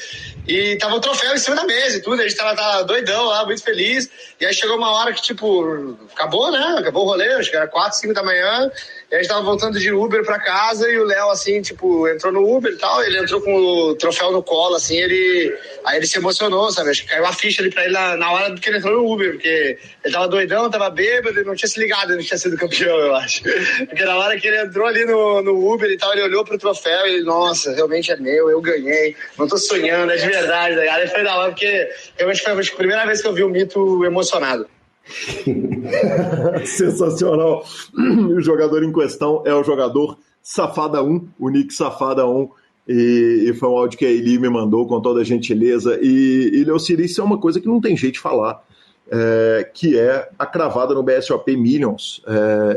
E tava o troféu em cima da mesa e tudo. A gente tava doidão lá, muito feliz. E aí chegou uma hora que, acabou, né? Acabou o rolê, acho que era 4, 5 da manhã. E a gente tava voltando de Uber pra casa e o Léo, assim, entrou no Uber e tal. Ele entrou com o troféu no colo, assim, aí ele se emocionou, sabe? Acho que caiu a ficha ali pra ele na hora que ele entrou no Uber, porque ele tava doidão, tava bêbado e não tinha se ligado, ele não tinha sido campeão, eu acho. Porque na hora que ele entrou ali no Uber e tal, ele olhou pro troféu e ele, nossa, realmente é meu, eu ganhei, não tô sonhando, é de verdade, tá ligado? Ele foi da hora, porque realmente foi a primeira vez que eu vi o Mito emocionado. Sensacional. O jogador em questão é o jogador Safada 1, o Nick Safada 1, e foi um áudio que a Eli me mandou com toda a gentileza. E Leocir, isso é uma coisa que não tem jeito de falar, que é a cravada no BSOP Millions.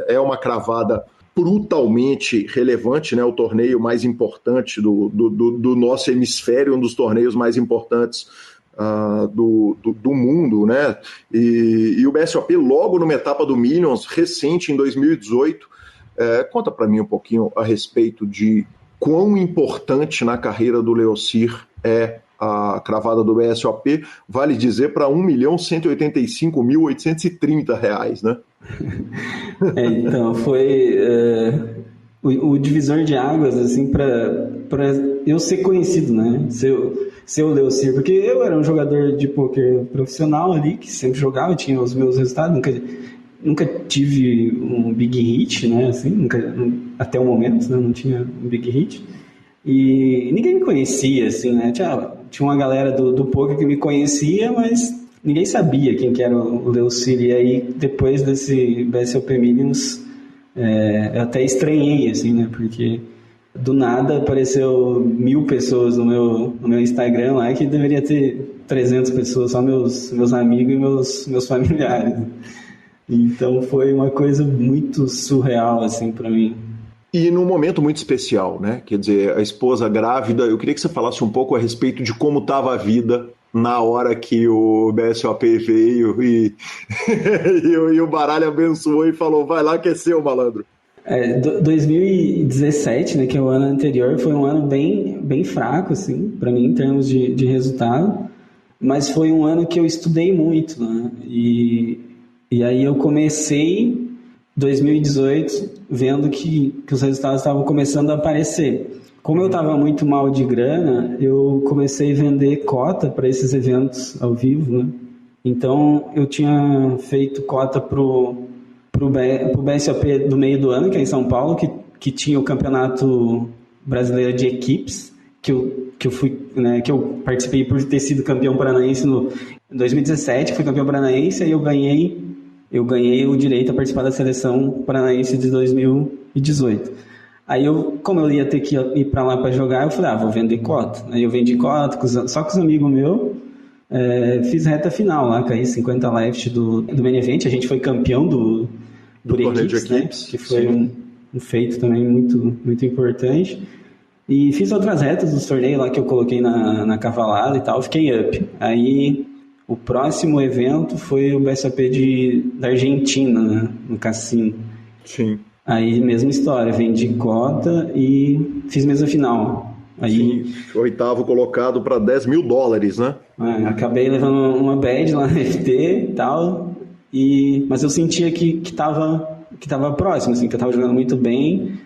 É uma cravada brutalmente relevante, né? O torneio mais importante do nosso hemisfério, um dos torneios mais importantes do mundo, né? E o BSOP logo numa etapa do Millions recente em 2018. Conta para mim um pouquinho a respeito de quão importante na carreira do Leocir é a cravada do BSOP, vale dizer, para R$1.185.830, né? Então, foi o divisor de águas, assim, para eu ser conhecido, né? Ser o Leocir, porque eu era um jogador de poker profissional ali, que sempre jogava, tinha os meus resultados, nunca tive um big hit, né? Assim, até o momento, né? Não tinha um big hit. E ninguém me conhecia, assim, né? Tinha uma galera do poker que me conhecia, mas ninguém sabia quem que era o Leocir. E aí, depois desse BSOP Millions, eu até estranhei, assim, né? Porque do nada apareceu 1.000 pessoas no meu Instagram lá, que deveria ter 300 pessoas, só meus amigos e meus familiares. Então foi uma coisa muito surreal, assim, para mim. E num momento muito especial, né? Quer dizer, a esposa grávida, eu queria que você falasse um pouco a respeito de como estava a vida na hora que o BSOP veio e o baralho abençoou e falou, vai lá que é seu, malandro. 2017, né, que é o ano anterior, foi um ano bem, bem fraco, assim, para mim, em termos de resultado, mas foi um ano que eu estudei muito, né? E aí eu comecei 2018 vendo que os resultados estavam começando a aparecer. Como eu estava muito mal de grana, eu comecei a vender cota para esses eventos ao vivo, né? Então eu tinha feito cota pro BSOP do meio do ano, que é em São Paulo, que tinha o Campeonato Brasileiro de Equipes, que eu fui, né, que eu participei por ter sido campeão paranaense em 2017, fui campeão paranaense, aí eu ganhei o direito a participar da seleção paranaense de 2018. Aí como eu ia ter que ir para lá para jogar, eu falei, vou vender cota. Aí eu vendi cota, só com os amigos meus, fiz reta final lá, caí 50 left do main event, a gente foi campeão do equipes, né? Que foi um feito também muito, muito importante. E fiz outras retas dos torneios lá que eu coloquei na cavalada e tal, fiquei up. Aí o próximo evento foi o BSOP da Argentina, né? No cassino. Sim. Aí, mesma história, vendi cota e fiz mesa final. Aí, sim, oitavo colocado para $10 mil, né? Acabei levando uma bad lá no FT e tal, mas eu sentia que tava próximo, assim, que eu tava jogando muito bem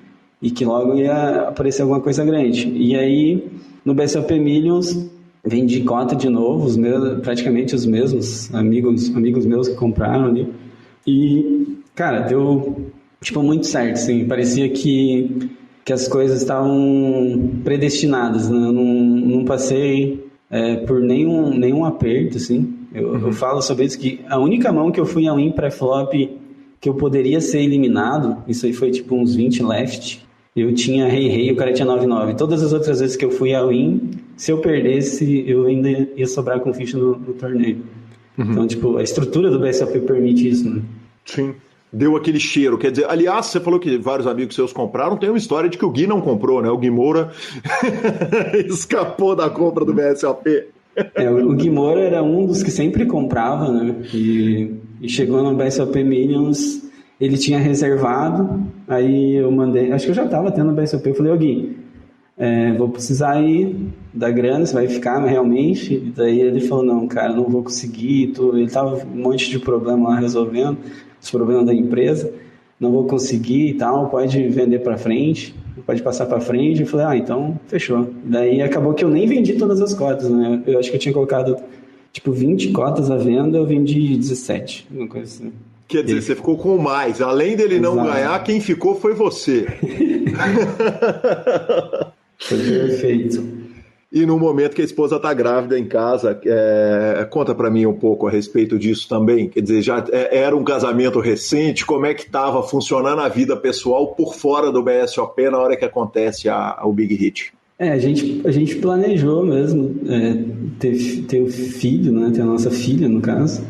e que logo ia aparecer alguma coisa grande. E aí, no BSOP Millions, vendi cota de novo, praticamente os mesmos amigos meus que compraram ali. E, cara, deu muito certo, assim. Parecia que as coisas estavam predestinadas, né? Eu não passei por nenhum aperto, assim. Eu falo sobre isso, que a única mão que eu fui ao win pré-flop que eu poderia ser eliminado, isso aí foi tipo uns 20 left, eu tinha rei, o cara tinha 9-9. Todas as outras vezes que eu fui ao win, se eu perdesse, eu ainda ia sobrar com ficha no torneio. Então, a estrutura do BSOP permite isso, né? Sim. Deu aquele cheiro, quer dizer, aliás, você falou que vários amigos seus compraram, tem uma história de que o Gui não comprou, né? O Gui Moura escapou da compra do BSOP. O Gui Moura era um dos que sempre comprava, né? E chegou no BSOP Millions, ele tinha reservado, aí eu mandei, acho que eu já estava tendo o BSOP, eu falei, Gui, vou precisar aí da grana, você vai ficar realmente? E daí ele falou, não, cara, não vou conseguir, ele tava um monte de problema lá resolvendo, os problemas da empresa, não vou conseguir e tal, pode vender para frente, pode passar para frente. Eu falei, então fechou. Daí acabou que eu nem vendi todas as cotas, né? Eu acho que eu tinha colocado 20 cotas à venda, eu vendi 17, uma coisa assim. Quer dizer, você ficou com mais. Além dele não ganhar, quem ficou foi você. Foi perfeito. E no momento que a esposa está grávida em casa, conta para mim um pouco a respeito disso também. Quer dizer, já era um casamento recente, como é que estava funcionando a vida pessoal por fora do BSOP na hora que acontece o Big Hit? A gente planejou mesmo ter o filho, né? Ter a nossa filha, no caso.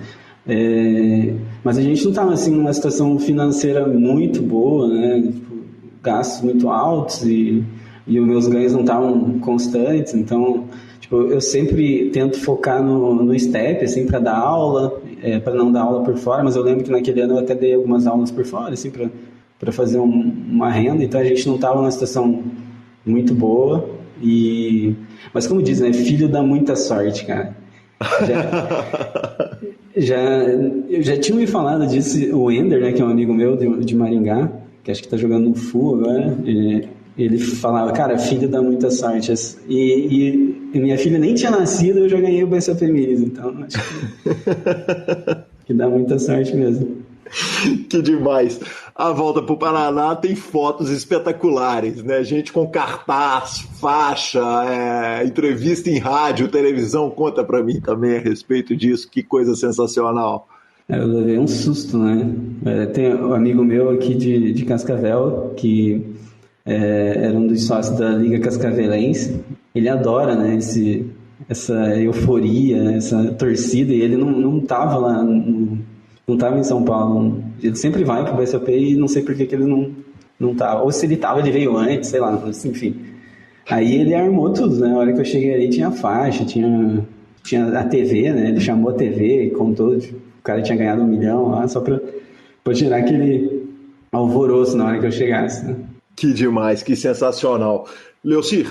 Mas a gente não estava assim, numa situação financeira muito boa, né? Tipo, gastos muito altos e os meus ganhos não estavam constantes, então tipo, eu sempre tento focar no STEP, assim, para dar aula, para não dar aula por fora, mas eu lembro que naquele ano eu até dei algumas aulas por fora, assim, para fazer uma renda, então a gente não estava numa situação muito boa, mas como diz, né, filho dá muita sorte, cara. Eu já tinha me falado disso, o Ender, né, que é um amigo meu de Maringá, que acho que está jogando no FU agora, ele falava, cara, filho dá muita sorte. E minha filha nem tinha nascido, eu já ganhei o BSOP Minis, então acho que dá muita sorte mesmo. Que demais. A volta para o Paraná tem fotos espetaculares, né? Gente com cartaz, faixa, entrevista em rádio, televisão. Conta para mim também a respeito disso, que coisa sensacional. Eu levei um susto, né? Tem um amigo meu aqui de Cascavel, que era um dos sócios da Liga Cascavelense. Ele adora, né, essa euforia, essa torcida, e ele não estava lá, não estava em São Paulo. Ele sempre vai para o BSOP e não sei por que ele não estava. Ou se ele estava, ele veio antes, sei lá, enfim. Aí ele armou tudo, né? Na hora que eu cheguei ali tinha faixa, tinha a TV, né? Ele chamou a TV e contou, o cara tinha ganhado 1 milhão lá, só para tirar aquele alvoroço na hora que eu chegasse, né? Que demais, que sensacional. Leocir,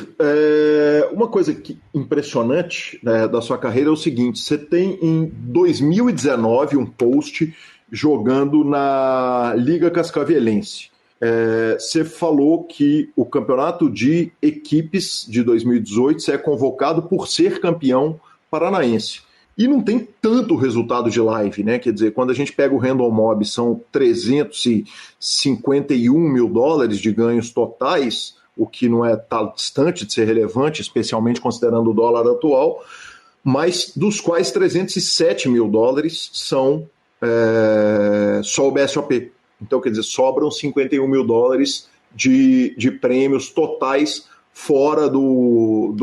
uma coisa impressionante, né, da sua carreira é o seguinte, você tem em 2019 um post jogando na Liga Cascavelense. Você falou que o campeonato de equipes de 2018 você é convocado por ser campeão paranaense. E não tem tanto resultado de live, né? Quer dizer, quando a gente pega o Random Mob, são $351 mil de ganhos totais, o que não é tão distante de ser relevante, especialmente considerando o dólar atual, mas dos quais $307 mil são só o BSOP. Então, quer dizer, sobram $51 mil de prêmios totais fora do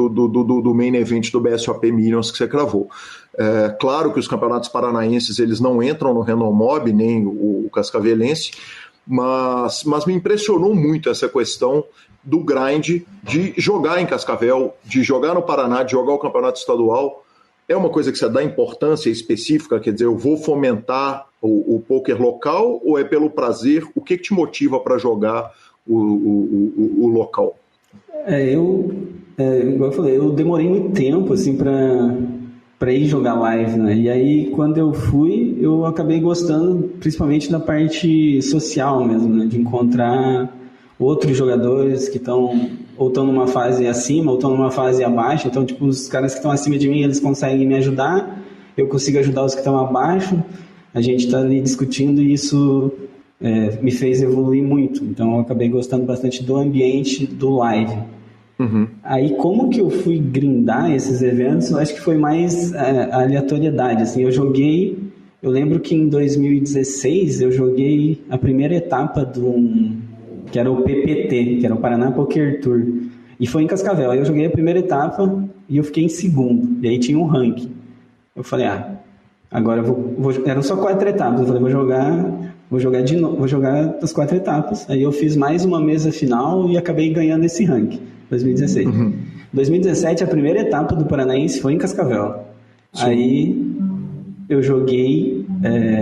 main event do BSOP Millions que você cravou. Claro que os campeonatos paranaenses eles não entram no Random Mob, nem o Cascavelense, mas me impressionou muito essa questão do grind de jogar em Cascavel, de jogar no Paraná, de jogar o campeonato estadual. É uma coisa que você dá importância específica, quer dizer, eu vou fomentar o poker local ou é pelo prazer? O que te motiva para jogar o local? Igual eu falei, eu demorei muito tempo assim, para ir jogar live, né? E aí, quando eu fui, eu acabei gostando principalmente da parte social mesmo, né? De encontrar outros jogadores que estão ou estão numa fase acima ou estão numa fase abaixo. Então, tipo, os caras que estão acima de mim, eles conseguem me ajudar, eu consigo ajudar os que estão abaixo, a gente está ali discutindo e isso me fez evoluir muito. Então, eu acabei gostando bastante do ambiente do live. Uhum. Aí, como que eu fui grindar esses eventos? Eu acho que foi mais a aleatoriedade. Assim, eu lembro que em 2016 eu joguei a primeira etapa que era o PPT, que era o Paraná Poker Tour, e foi em Cascavel. Aí eu joguei a primeira etapa e eu fiquei em segundo, e aí tinha um ranking. Eu falei, agora eu vou eram só 4 etapas, eu falei, vou jogar de novo, vou jogar as 4 etapas. Aí eu fiz mais uma mesa final e acabei ganhando esse ranking. 2016. Uhum. 2017, a primeira etapa do Paranaense foi em Cascavel. Sim. Aí eu joguei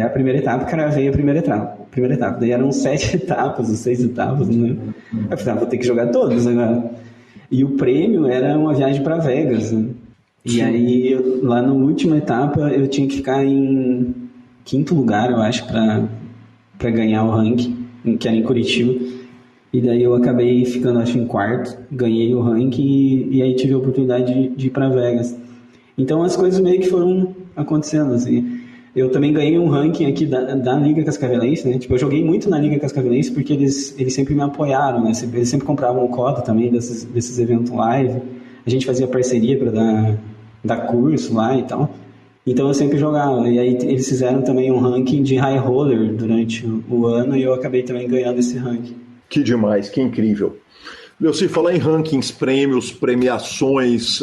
a primeira etapa, cravei a primeira etapa. Daí eram 7 etapas, ou 6 etapas, né? Eu falei, vou ter que jogar todas agora. E o prêmio era uma viagem para Vegas, né? E aí, lá na última etapa, eu tinha que ficar em 5º lugar, eu acho, para ganhar o ranking, que era em Curitiba. E daí eu acabei ficando, acho, em 4º, ganhei o ranking e aí tive a oportunidade de ir para Vegas. Então as coisas meio que foram acontecendo, assim. Eu também ganhei um ranking aqui da Liga Cascavelense, né? Tipo, eu joguei muito na Liga Cascavelense porque eles sempre me apoiaram, né? Eles sempre compravam cota também desses eventos live. a gente fazia parceria para dar curso lá e tal. Então eu sempre jogava. E aí eles fizeram também um ranking de high roller durante o ano e eu acabei também ganhando esse ranking. Que demais, que incrível. Leocir, falar em rankings, prêmios, premiações,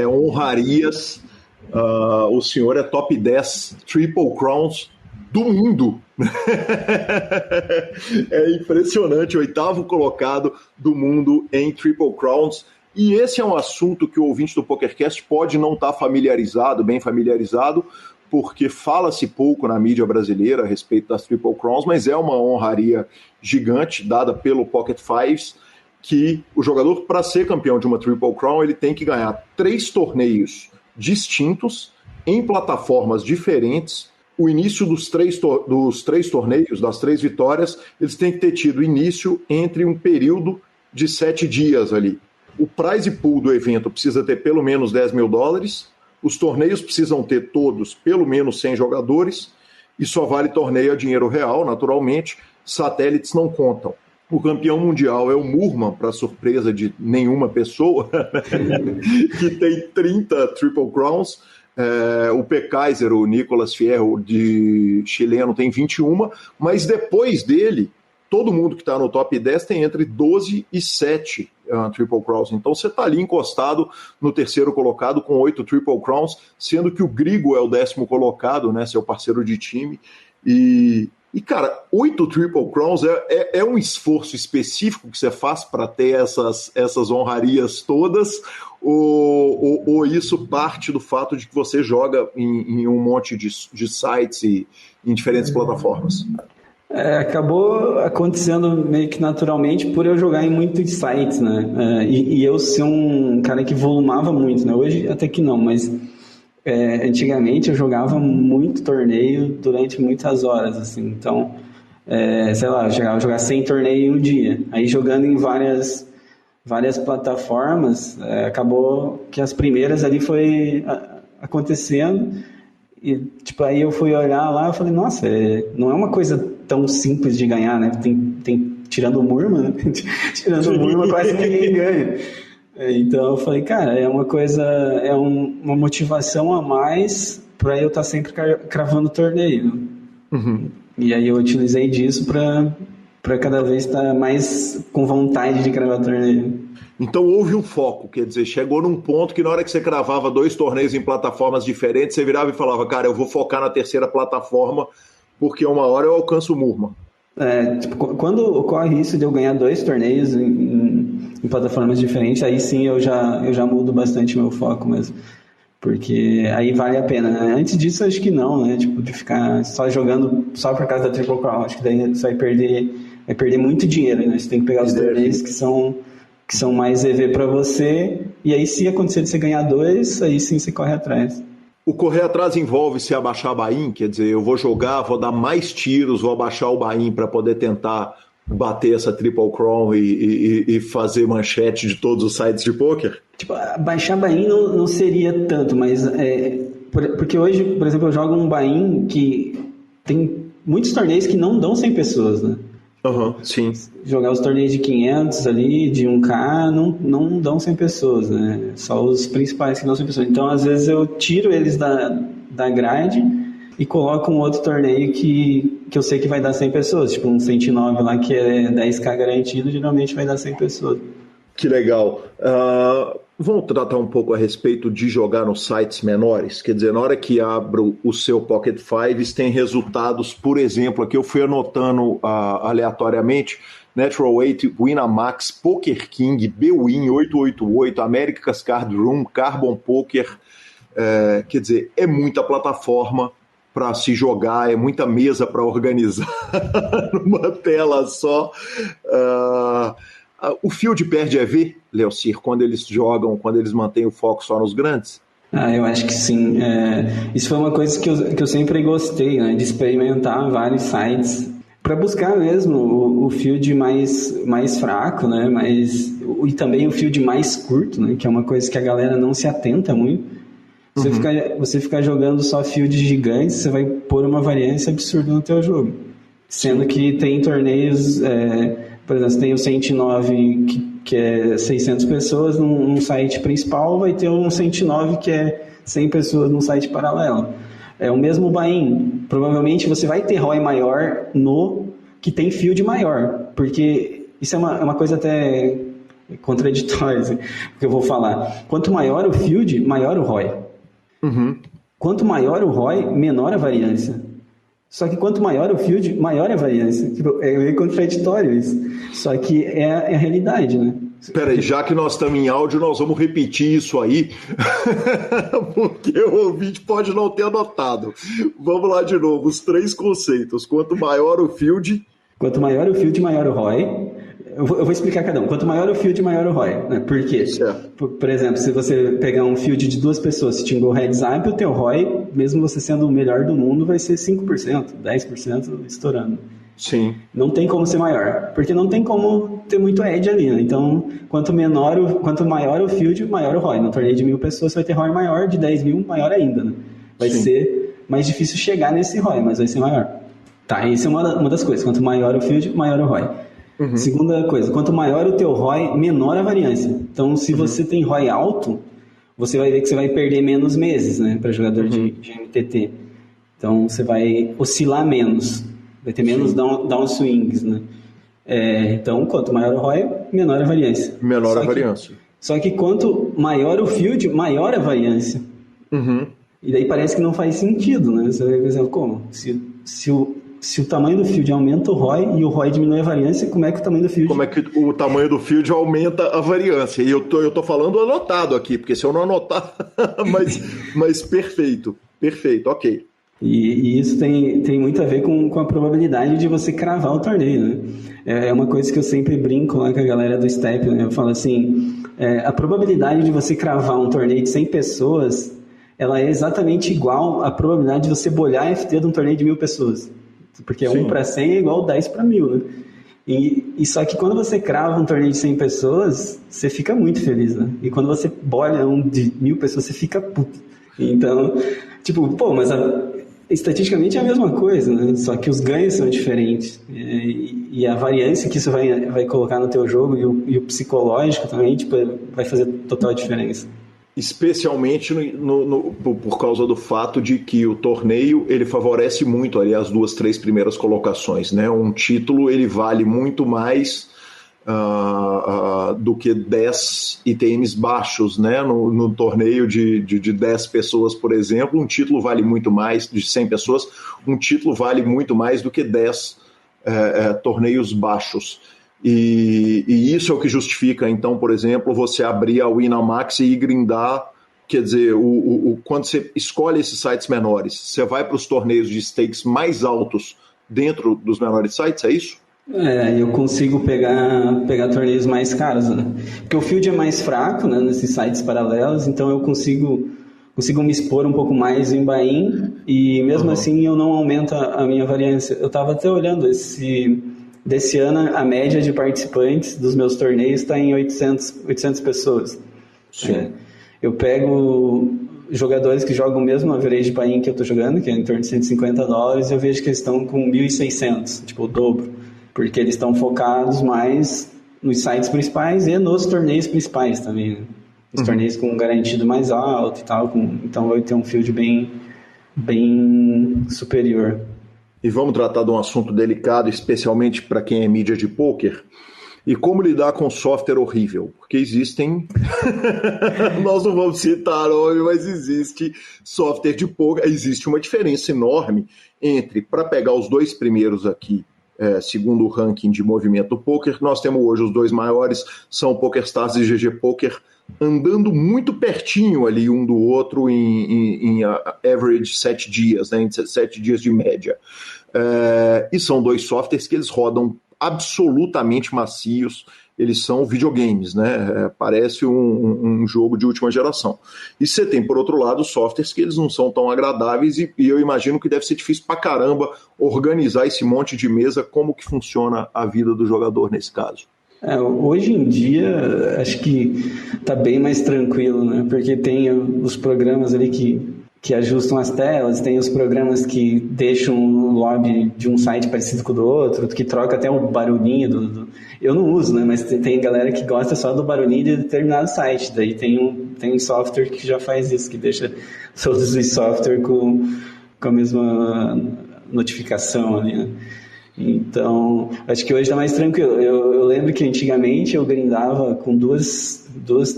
honrarias, o senhor é top 10 Triple Crowns do mundo. É impressionante, 8º colocado do mundo em Triple Crowns. E esse é um assunto que o ouvinte do PokerCast pode não estar bem familiarizado, porque fala-se pouco na mídia brasileira a respeito das Triple Crowns, mas é uma honraria gigante dada pelo Pocket Fives, que o jogador, para ser campeão de uma Triple Crown, ele tem que ganhar 3 torneios distintos, em plataformas diferentes. O início dos três torneios, das 3 vitórias, eles têm que ter tido início entre um período de 7 dias ali. O prize pool do evento precisa ter pelo menos $10 mil, os torneios precisam ter todos pelo menos 100 jogadores, e só vale torneio a dinheiro real, naturalmente, satélites não contam. O campeão mundial é o Murman, para surpresa de nenhuma pessoa, que tem 30 Triple Crowns. O P. Kaiser, o Nicolas Fierro, de chileno, tem 21, mas depois dele, todo mundo que está no top 10 tem entre 12 e 7 Triple Crowns. Então você está ali encostado no 3º colocado com 8 Triple Crowns, sendo que o Grigo é o 10º colocado, né, seu parceiro de time. E cara, 8 Triple Crowns é um esforço específico que você faz para ter essas honrarias todas, ou isso parte do fato de que você joga em um monte de sites e em diferentes plataformas? Acabou acontecendo meio que naturalmente por eu jogar em muitos sites, né? E eu ser um cara que volumava muito, né? Hoje até que não, mas antigamente eu jogava muito torneio durante muitas horas, assim. Então, sei lá, eu chegava a jogar 100 torneios em um dia. Aí jogando em várias plataformas, acabou que as primeiras ali foi acontecendo. E, tipo, aí eu fui olhar lá e falei, nossa, não é uma coisa tão simples de ganhar, né? Tem tirando o Murman, né? Tirando o Murman quase ninguém ganha. Então eu falei, cara, é uma coisa, uma motivação a mais para eu estar sempre cravando torneio. Uhum. E aí eu utilizei disso para cada vez estar mais com vontade de cravar torneio. Então houve um foco, quer dizer, chegou num ponto que na hora que você cravava 2 torneios em plataformas diferentes, você virava e falava, cara, eu vou focar na 3ª plataforma, porque uma hora eu alcanço o Murman. Tipo, quando ocorre isso de eu ganhar 2 torneios em plataformas diferentes, aí sim eu já mudo bastante meu foco mesmo. Porque aí vale a pena, né? Antes disso, acho que não, né? Tipo, de ficar só jogando só por causa da Triple Crown. Acho que daí você vai perder muito dinheiro, né? Você tem que pegar os torneios que são mais EV para você, e aí se acontecer de você ganhar 2, aí sim você corre atrás. O correr atrás envolve se abaixar buy-in, quer dizer, eu vou jogar, vou dar mais tiros, vou abaixar o buy-in para poder tentar bater essa Triple Crown e fazer manchete de todos os sites de poker? Tipo, baixar buy-in não seria tanto, mas porque hoje, por exemplo, eu jogo um buy-in que tem muitos torneios que não dão 100 pessoas, né? Sim. Jogar os torneios de 500 ali, de 1K, não dão 100 pessoas, né? Só os principais que dão 100 pessoas. Então, às vezes, eu tiro eles da grade e coloco um outro torneio que eu sei que vai dar 100 pessoas. Tipo, um 109 lá, que é 10K garantido, geralmente vai dar 100 pessoas. Que legal. Vamos tratar um pouco a respeito de jogar nos sites menores? Quer dizer, na hora que abro o seu Pocket Fives, tem resultados, por exemplo, aqui eu fui anotando aleatoriamente, Natural 8, Winamax, Poker King, Bwin 888, America's Card Room, Carbon Poker. Quer dizer, é muita plataforma para se jogar, é muita mesa para organizar numa tela só. O field perde EV, Leocir, quando eles jogam, quando eles mantêm o foco só nos grandes? Eu acho que sim. Isso foi uma coisa que eu sempre gostei, né, de experimentar vários sites para buscar mesmo o field mais fraco, né, e também o field mais curto, né, que é uma coisa que a galera não se atenta muito. Você ficar jogando só fields gigantes, você vai pôr uma variância absurda no teu jogo. Sendo que tem torneios Por exemplo, você tem o 109 que é 600 pessoas num site principal, vai ter um 109 que é 100 pessoas num site paralelo. É o mesmo buy-in. Provavelmente você vai ter ROI maior no que tem field maior, porque isso é uma coisa até contraditória, assim, que eu vou falar. Quanto maior o field, maior o ROI. Uhum. Quanto maior o ROI, menor a variância. Só que quanto maior o field, maior a variância. É meio contraditório isso. Só que é a realidade, né? Peraí, já que nós estamos em áudio, nós vamos repetir isso aí, porque o ouvinte pode não ter anotado. Vamos lá de novo, os 3 conceitos. Quanto maior o field... Quanto maior o field, maior o ROI. Eu vou explicar cada um. Quanto maior o field, maior o ROI. Né? Por quê? Por exemplo, se você pegar um field de 2 pessoas, se tingou heads up, o teu ROI, mesmo você sendo o melhor do mundo, vai ser 5%, 10% estourando. Sim. Não tem como ser maior, porque não tem como ter muito edge ali, né? Então, quanto maior o field, maior o ROI. No torneio de 1.000 pessoas, você vai ter ROI maior, de 10.000, maior ainda, né? Vai ser mais difícil chegar nesse ROI, mas vai ser maior. Tá, isso é uma das coisas. Quanto maior o field, maior o ROI. Uhum. Segunda coisa, quanto maior o teu ROI, menor a variância. Então, se você tem ROI alto, você vai ver que você vai perder menos meses, né? Para jogador de MTT. Então, você vai oscilar menos. Vai ter menos downswings, né? Então, quanto maior o ROI, menor a variância. Menor a variância. Só que quanto maior o field, maior a variância. Uhum. E daí parece que não faz sentido, né? Você vai dizer, como? Se o tamanho do field aumenta o ROI e o ROI diminui a variância, como é que o tamanho do field... Como é que o tamanho do field aumenta a variância? E eu tô falando anotado aqui, porque se eu não anotar... mas perfeito, ok. E isso tem muito a ver com a probabilidade de você cravar o torneio, né? É uma coisa que eu sempre brinco lá com a galera do Step, né? Eu falo assim, a probabilidade de você cravar um torneio de 100 pessoas, ela é exatamente igual à probabilidade de você bolhar a FT de um torneio de 1.000 pessoas. Porque 1 para 100 é igual 10 para 1.000, né? E só que quando você crava um torneio de 100 pessoas, você fica muito feliz, né? E quando você bolha um de 1.000 pessoas, você fica puto. Então, mas estatisticamente é a mesma coisa, né? Só que os ganhos são diferentes. E a variância que isso vai colocar no teu jogo e o psicológico também, vai fazer total diferença. Especialmente por causa do fato de que o torneio ele favorece muito ali as 2, 3 primeiras colocações, né? Um título ele vale muito mais do que 10 ITMs baixos, né? No torneio de 10 pessoas, por exemplo, um título vale muito mais, de 100 pessoas, um título vale muito mais do que 10 torneios baixos. E isso é o que justifica, então, por exemplo, você abrir a Winamax e grindar, quer dizer, quando você escolhe esses sites menores, você vai para os torneios de stakes mais altos dentro dos menores sites, é isso? Eu consigo pegar torneios mais caros, né? Porque o field é mais fraco, né, nesses sites paralelos, então eu consigo me expor um pouco mais em buy-in e mesmo assim eu não aumento a minha variância. Eu estava até olhando desse ano, a média de participantes dos meus torneios está em 800 pessoas. Eu pego jogadores que jogam o mesmo average de buy-in que eu estou jogando, que é em torno de $150, e eu vejo que eles estão com 1.600, o dobro, porque eles estão focados mais nos sites principais e nos torneios principais também, né? Os torneios com um garantido mais alto e tal, então vai ter um field bem superior. E vamos tratar de um assunto delicado, especialmente para quem é mídia de pôquer, e como lidar com software horrível, porque existem, nós não vamos citar nome, mas existe software de pôquer, existe uma diferença enorme entre, para pegar os 2 primeiros aqui, segundo o ranking de movimento do pôquer, nós temos hoje os 2 maiores, são o PokerStars e GG Poker, andando muito pertinho ali um do outro em average 7 dias, né, em 7 dias de média. E são 2 softwares que eles rodam absolutamente macios, eles são videogames, né? Parece um jogo de última geração. E você tem, por outro lado, softwares que eles não são tão agradáveis e eu imagino que deve ser difícil pra caramba organizar esse monte de mesa, como que funciona a vida do jogador nesse caso. Hoje em dia, acho que tá bem mais tranquilo, né? Porque tem os programas ali que ajustam as telas, tem os programas que deixam o lobby de um site parecido com o do outro, que troca até o barulhinho Eu não uso, né? Mas tem galera que gosta só do barulhinho de determinado site. Daí tem um software que já faz isso, que deixa todos os softwares com a mesma notificação ali, né? Então, acho que hoje está mais tranquilo. Eu lembro que antigamente eu grindava com duas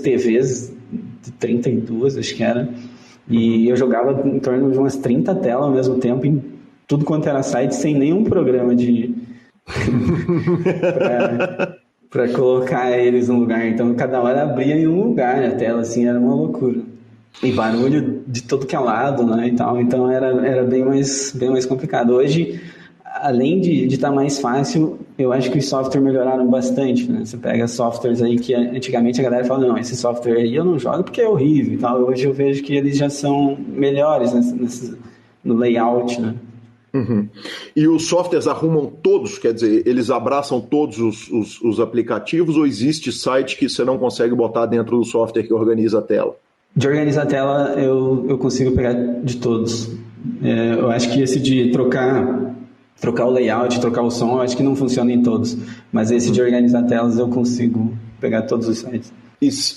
TVs de 32, acho que era, e eu jogava em torno de umas 30 telas ao mesmo tempo em tudo quanto era site, sem nenhum programa para colocar eles no lugar. Então, cada hora abria em um lugar a tela, assim, era uma loucura. E barulho de todo que é lado, né, e tal. Então, era bem mais complicado. Hoje, além de estar mais fácil, eu acho que os softwares melhoraram bastante, né? Você pega softwares aí que antigamente a galera fala, não, esse software aí eu não jogo porque é horrível e tal. Hoje eu vejo que eles já são melhores no layout, né? Uhum. E os softwares arrumam todos, quer dizer, eles abraçam todos os aplicativos, ou existe site que você não consegue botar dentro do software que organiza a tela? De organizar a tela eu consigo pegar de todos. Eu acho que esse de trocar o layout, trocar o som, eu acho que não funciona em todos. Mas esse de organizar telas eu consigo pegar todos os sites.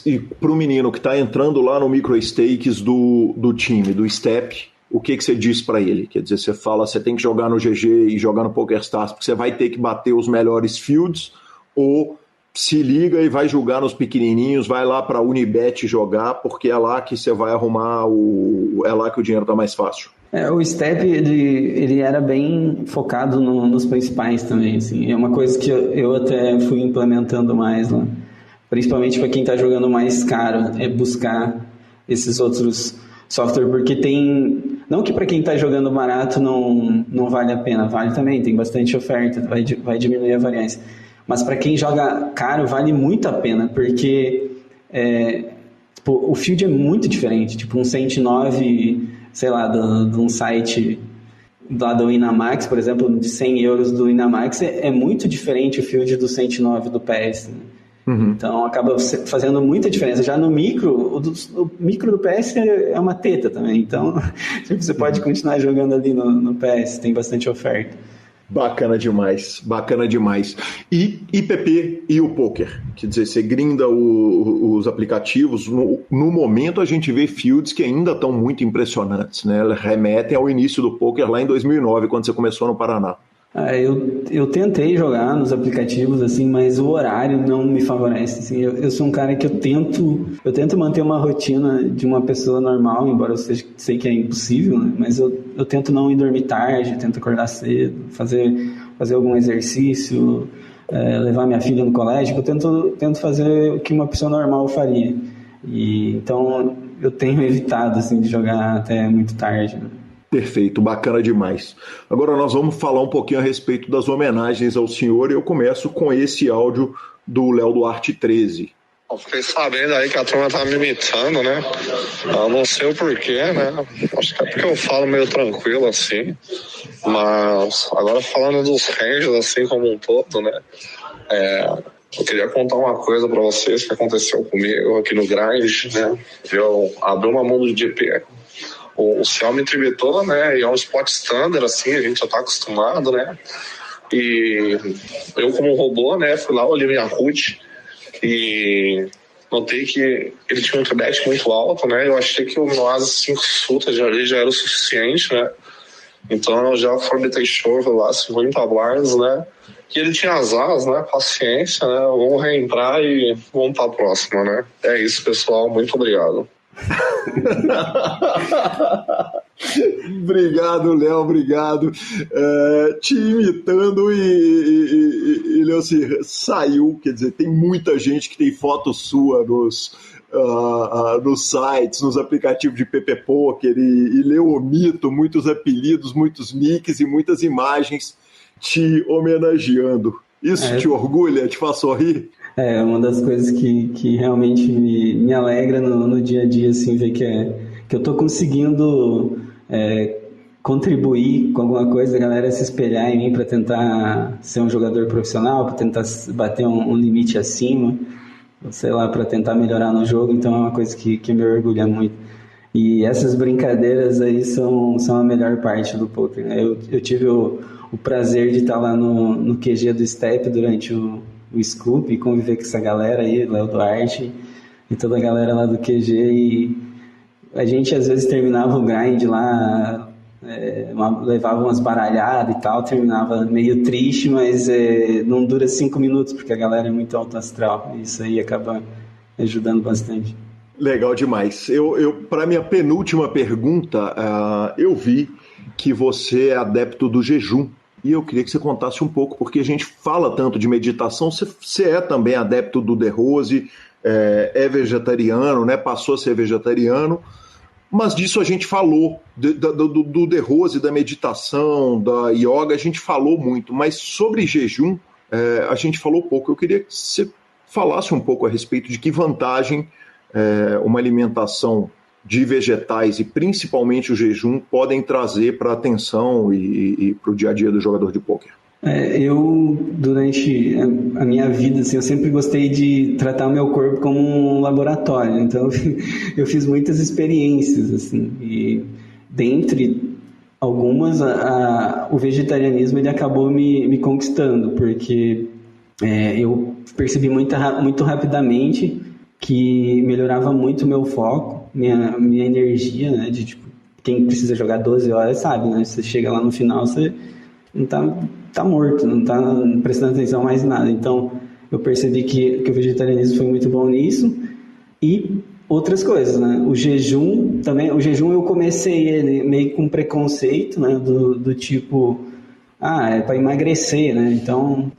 E para o menino que está entrando lá no micro-stakes do time, do Step, o que você diz para ele? Quer dizer, você fala, você tem que jogar no GG e jogar no PokerStars porque você vai ter que bater os melhores fields, ou se liga e vai jogar nos pequenininhos, vai lá para a Unibet jogar, porque é lá que você vai arrumar, é lá que o dinheiro está mais fácil. O Step, ele era bem focado nos principais também, assim. É uma coisa que eu até fui implementando mais lá. Principalmente para quem está jogando mais caro, é buscar esses outros softwares, porque tem... Não que para quem está jogando barato não vale a pena, vale também, tem bastante oferta, vai diminuir a variância. Mas para quem joga caro, vale muito a pena, porque o field é muito diferente. Tipo, um 109... sei lá, de um site lá do Winamax, por exemplo, de 100 euros do Winamax, é muito diferente o field do 109 do PS. Né? Uhum. Então, acaba fazendo muita diferença. Já no micro, o micro do PS é uma teta também. Então, você pode continuar jogando ali no PS, tem bastante oferta. Bacana demais, bacana demais. E IPP e o poker? Quer dizer, você grinda os aplicativos, no momento a gente vê fields que ainda estão muito impressionantes, né? Remetem ao início do poker lá em 2009, quando você começou no Paraná. Eu tentei jogar nos aplicativos, assim, mas o horário não me favorece. Assim, eu sou um cara que eu tento manter uma rotina de uma pessoa normal, embora eu sei que é impossível, né? Mas eu tento não ir dormir tarde, tento acordar cedo, fazer algum exercício, levar minha filha no colégio. Eu tento fazer o que uma pessoa normal faria. Então eu tenho evitado assim, de jogar até muito tarde, né? Perfeito, bacana demais. Agora nós vamos falar um pouquinho a respeito das homenagens ao senhor, e eu começo com esse áudio do Léo Duarte 13. Eu fiquei sabendo aí que a turma tá me imitando, né? Eu não sei o porquê, né? Acho que é porque eu falo meio tranquilo, assim. Mas agora falando dos ranges, assim, como um todo, né? Eu queria contar uma coisa pra vocês que aconteceu comigo aqui no Grind, né? Eu abri uma mão do GP. O céu me tributou, né? E é um spot standard, assim, a gente já tá acostumado, né? E eu, como robô, né? Fui lá, olhei minha root e notei que ele tinha um tribet muito alto, né? Eu achei que o meu asa 5 sutas já era o suficiente, né? Então eu já forbitei chove lá, 50 blinds, né? E ele tinha as asas, né? Paciência, né? Vamos reentrar e vamos pra próxima, né? É isso, pessoal. Muito obrigado. Obrigado, Léo, obrigado. Te imitando e Leocir, saiu, quer dizer, tem muita gente que tem foto sua nos sites, nos aplicativos de PP Poker, e leu o mito, muitos apelidos, muitos nicks e muitas imagens te homenageando. Isso te orgulha, te faz sorrir? É uma das coisas que realmente me alegra no dia a dia, assim, ver que eu tô conseguindo contribuir com alguma coisa, a galera se espelhar em mim para tentar ser um jogador profissional, para tentar bater um limite acima, sei lá, para tentar melhorar no jogo. Então é uma coisa que me orgulha muito. E essas brincadeiras aí são a melhor parte do poker, né? Eu tive o prazer de estar lá no QG do Step durante o Scoop e conviver com essa galera aí, Léo Duarte e toda a galera lá do QG, e a gente às vezes terminava o grind lá, levava umas baralhadas e tal, terminava meio triste, mas não dura 5 minutos, porque a galera é muito alto astral, e isso aí acaba ajudando bastante. Legal demais. Para minha penúltima pergunta, eu vi que você é adepto do jejum, e eu queria que você contasse um pouco, porque a gente fala tanto de meditação, você é também adepto do De Rose, é vegetariano, né? Passou a ser vegetariano, mas disso a gente falou, do De Rose, da meditação, da yoga, a gente falou muito, mas sobre jejum a gente falou pouco. Eu queria que você falasse um pouco a respeito de que vantagem uma alimentação de vegetais e principalmente o jejum podem trazer para a atenção e para o dia a dia do jogador de pôquer. Eu, durante a minha vida, assim, eu sempre gostei de tratar o meu corpo como um laboratório, então eu fiz muitas experiências, assim, e dentre algumas, o vegetarianismo ele acabou me conquistando, porque eu percebi muito rapidamente que melhorava muito o meu foco, minha energia, né, de tipo, quem precisa jogar 12 horas sabe, né, você chega lá no final, você não tá morto, não tá prestando atenção mais em nada. Então, eu percebi que o vegetarianismo foi muito bom nisso. E outras coisas, né? O jejum também. O jejum eu comecei ele meio com preconceito, né? Do tipo, é para emagrecer, né? Então,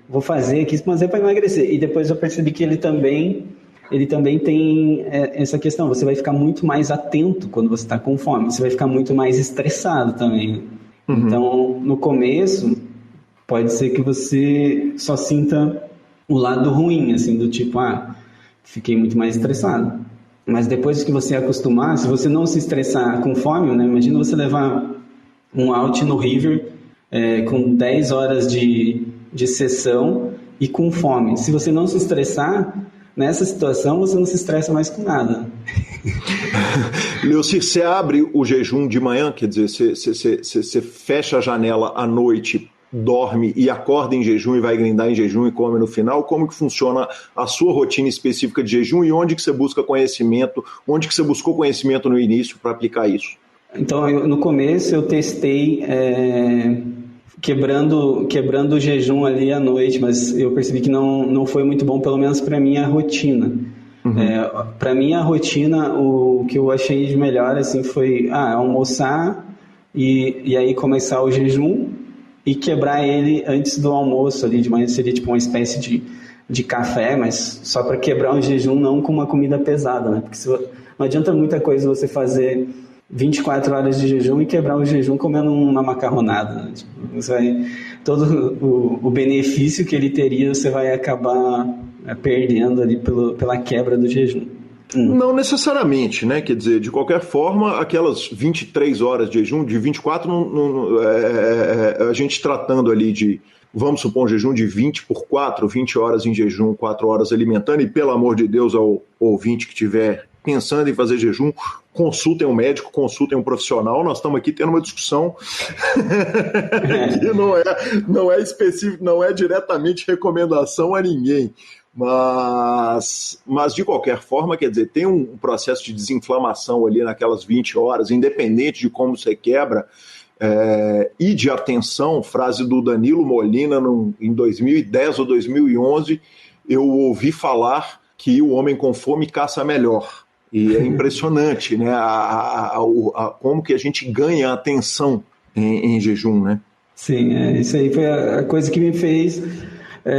vou fazer aqui, mas é para emagrecer. E depois eu percebi que ele também tem essa questão. Você vai ficar muito mais atento quando você está com fome. Você vai ficar muito mais estressado também. Uhum. Então, no começo, pode ser que você só sinta o lado ruim, assim, do tipo, fiquei muito mais estressado. Mas depois que você acostumar, se você não se estressar com fome, né, imagina você levar um out no River com 10 horas de sessão e com fome. Se você não se estressar, nessa situação você não se estressa mais com nada. Leocir, você abre o jejum de manhã, quer dizer, você fecha a janela à noite, dorme e acorda em jejum e vai grindar em jejum e come no final? Como que funciona a sua rotina específica de jejum e onde que você busca conhecimento, onde que você buscou conhecimento no início para aplicar isso? Então, no começo eu testei quebrando o jejum ali à noite, mas eu percebi que não foi muito bom, pelo menos para minha rotina. Uhum. Para mim, a rotina, o que eu achei de melhor assim, foi almoçar e aí começar o jejum e quebrar ele antes do almoço ali de manhã. Seria tipo uma espécie de café, mas só para quebrar o jejum, não com uma comida pesada, né? Porque não adianta muita coisa você fazer 24 horas de jejum e quebrar o jejum comendo uma macarronada, né? Tipo, todo o benefício que ele teria você vai acabar perdendo ali pela quebra do jejum. Não necessariamente, né? Quer dizer, de qualquer forma, aquelas 23 horas de jejum, de 24, a gente tratando ali de, vamos supor, um jejum de 20 por 4, 20 horas em jejum, 4 horas alimentando, e pelo amor de Deus, ao ouvinte que estiver pensando em fazer jejum, consultem um médico, consultem um profissional. Nós estamos aqui tendo uma discussão que não é específico, não é diretamente recomendação a ninguém. Mas de qualquer forma, quer dizer, tem um processo de desinflamação ali naquelas 20 horas, independente de como você quebra, e de atenção. Frase do Danilo Molina em 2010 ou 2011, eu ouvi falar que o homem com fome caça melhor. E é impressionante, né, como que a gente ganha atenção em jejum, né? Sim, isso aí foi a coisa que me fez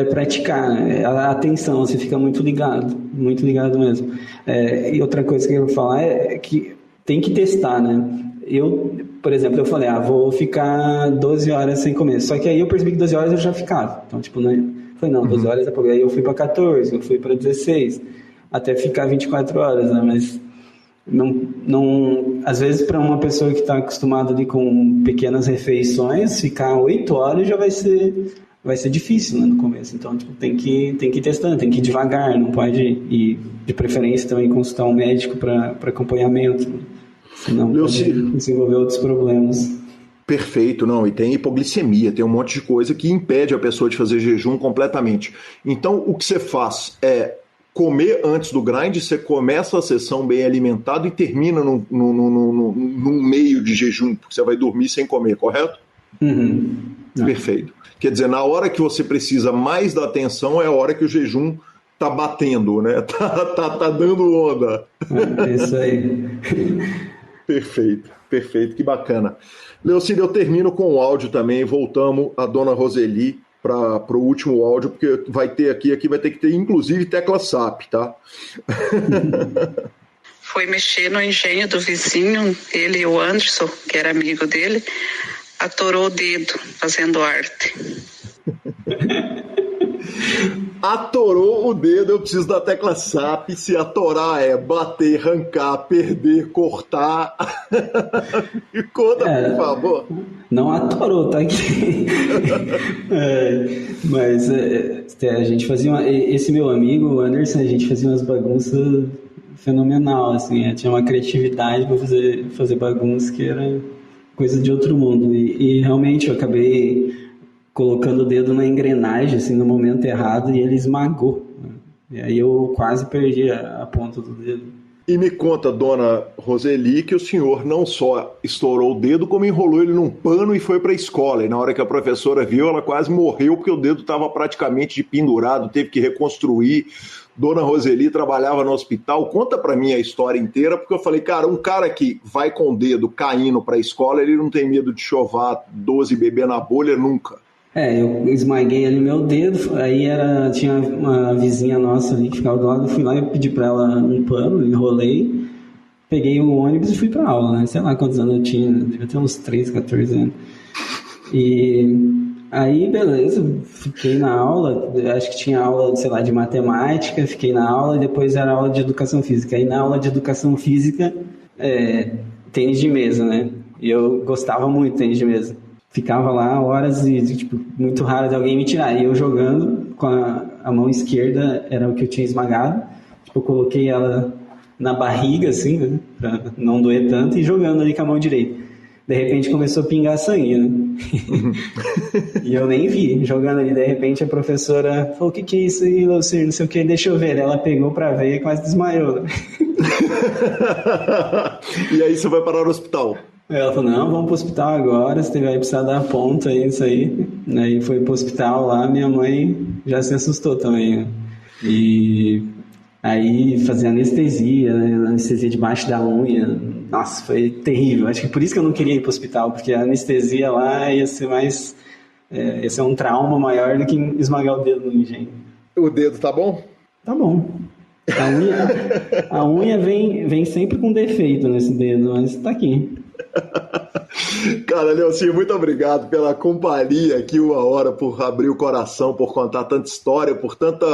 praticar, né? A atenção, você fica muito ligado mesmo. E outra coisa que eu vou falar é que tem que testar, né? Por exemplo, eu falei, vou ficar 12 horas sem comer, só que aí eu percebi que 12 horas eu já ficava, então tipo, falei, 12 horas, aí eu fui para 14, eu fui para 16, até ficar 24 horas, né? Mas não, às vezes para uma pessoa que está acostumada ali com pequenas refeições, ficar 8 horas já vai ser vai ser difícil, né, no começo. Então, tipo, tem que ir testando, tem que ir devagar, não pode ir, de preferência também consultar um médico para acompanhamento, senão pode desenvolver outros problemas. Perfeito, não, e tem hipoglicemia, tem um monte de coisa que impede a pessoa de fazer jejum completamente. Então, o que você faz é comer antes do grind, você começa a sessão bem alimentado e termina num meio de jejum, porque você vai dormir sem comer, correto? Uhum. Perfeito. Quer dizer, na hora que você precisa mais da atenção é a hora que o jejum tá batendo, né? Tá dando onda. É isso aí. Perfeito, que bacana. Leocídio, eu termino com o áudio também, voltamos a Dona Roseli para o último áudio, porque vai ter aqui vai ter que ter inclusive tecla SAP, tá? Foi mexer no engenho do vizinho, ele e o Anderson, que era amigo dele, atorou o dedo fazendo arte. Atorou o dedo, eu preciso da tecla SAP. Se atorar é bater, arrancar, perder, cortar. Me conta, por favor. Não atorou, tá aqui. Mas a gente fazia esse meu amigo, o Anderson, a gente fazia umas bagunças fenomenal, assim, tinha uma criatividade para fazer bagunça que era coisa de outro mundo. E realmente eu acabei colocando o dedo na engrenagem, assim, no momento errado, e ele esmagou. E aí eu quase perdi a ponta do dedo. E me conta, Dona Roseli, que o senhor não só estourou o dedo, como enrolou ele num pano e foi para a escola. E na hora que a professora viu, ela quase morreu, porque o dedo estava praticamente pendurado, teve que reconstruir. Dona Roseli trabalhava no hospital. Conta para mim a história inteira, porque eu falei, cara, um cara que vai com o dedo caindo para a escola, ele não tem medo de chovar 12 bebê na bolha nunca. Eu esmaguei ali meu dedo, aí tinha uma vizinha nossa ali que ficava do lado, eu fui lá e pedi pra ela um pano, enrolei, peguei um ônibus e fui pra aula, né? Sei lá quantos anos eu tinha, devia ter uns 13, 14 anos. E aí, beleza, fiquei na aula, acho que tinha aula, sei lá, de matemática, fiquei na aula e depois era aula de educação física. Aí na aula de educação física, tênis de mesa, né? E eu gostava muito de tênis de mesa. Ficava lá horas e, tipo, muito raro de alguém me tirar. E eu jogando com a mão esquerda, era o que eu tinha esmagado. Tipo, eu coloquei ela na barriga, assim, né, pra não doer tanto, e jogando ali com a mão direita. De repente começou a pingar sangue, né? E eu nem vi, jogando ali. De repente a professora falou, o que é isso aí, Lucir? Não sei o que, deixa eu ver. Ela pegou pra ver e quase desmaiou, né? E aí você vai parar no hospital? Ela falou, não, vamos pro hospital agora, você vai precisar dar ponta aí, isso aí. Aí foi pro hospital lá, minha mãe já se assustou também, né? E aí fazia anestesia, né? Anestesia debaixo da unha. Nossa, foi terrível. Acho que por isso que eu não queria ir pro hospital, porque a anestesia lá ia ser mais... ia ser um trauma maior do que esmagar o dedo no engenho. O dedo tá bom? Tá bom. A unha vem sempre com defeito nesse dedo, mas tá aqui. Cara, Leocinho, muito obrigado pela companhia aqui uma hora, por abrir o coração, por contar tanta história, por tanta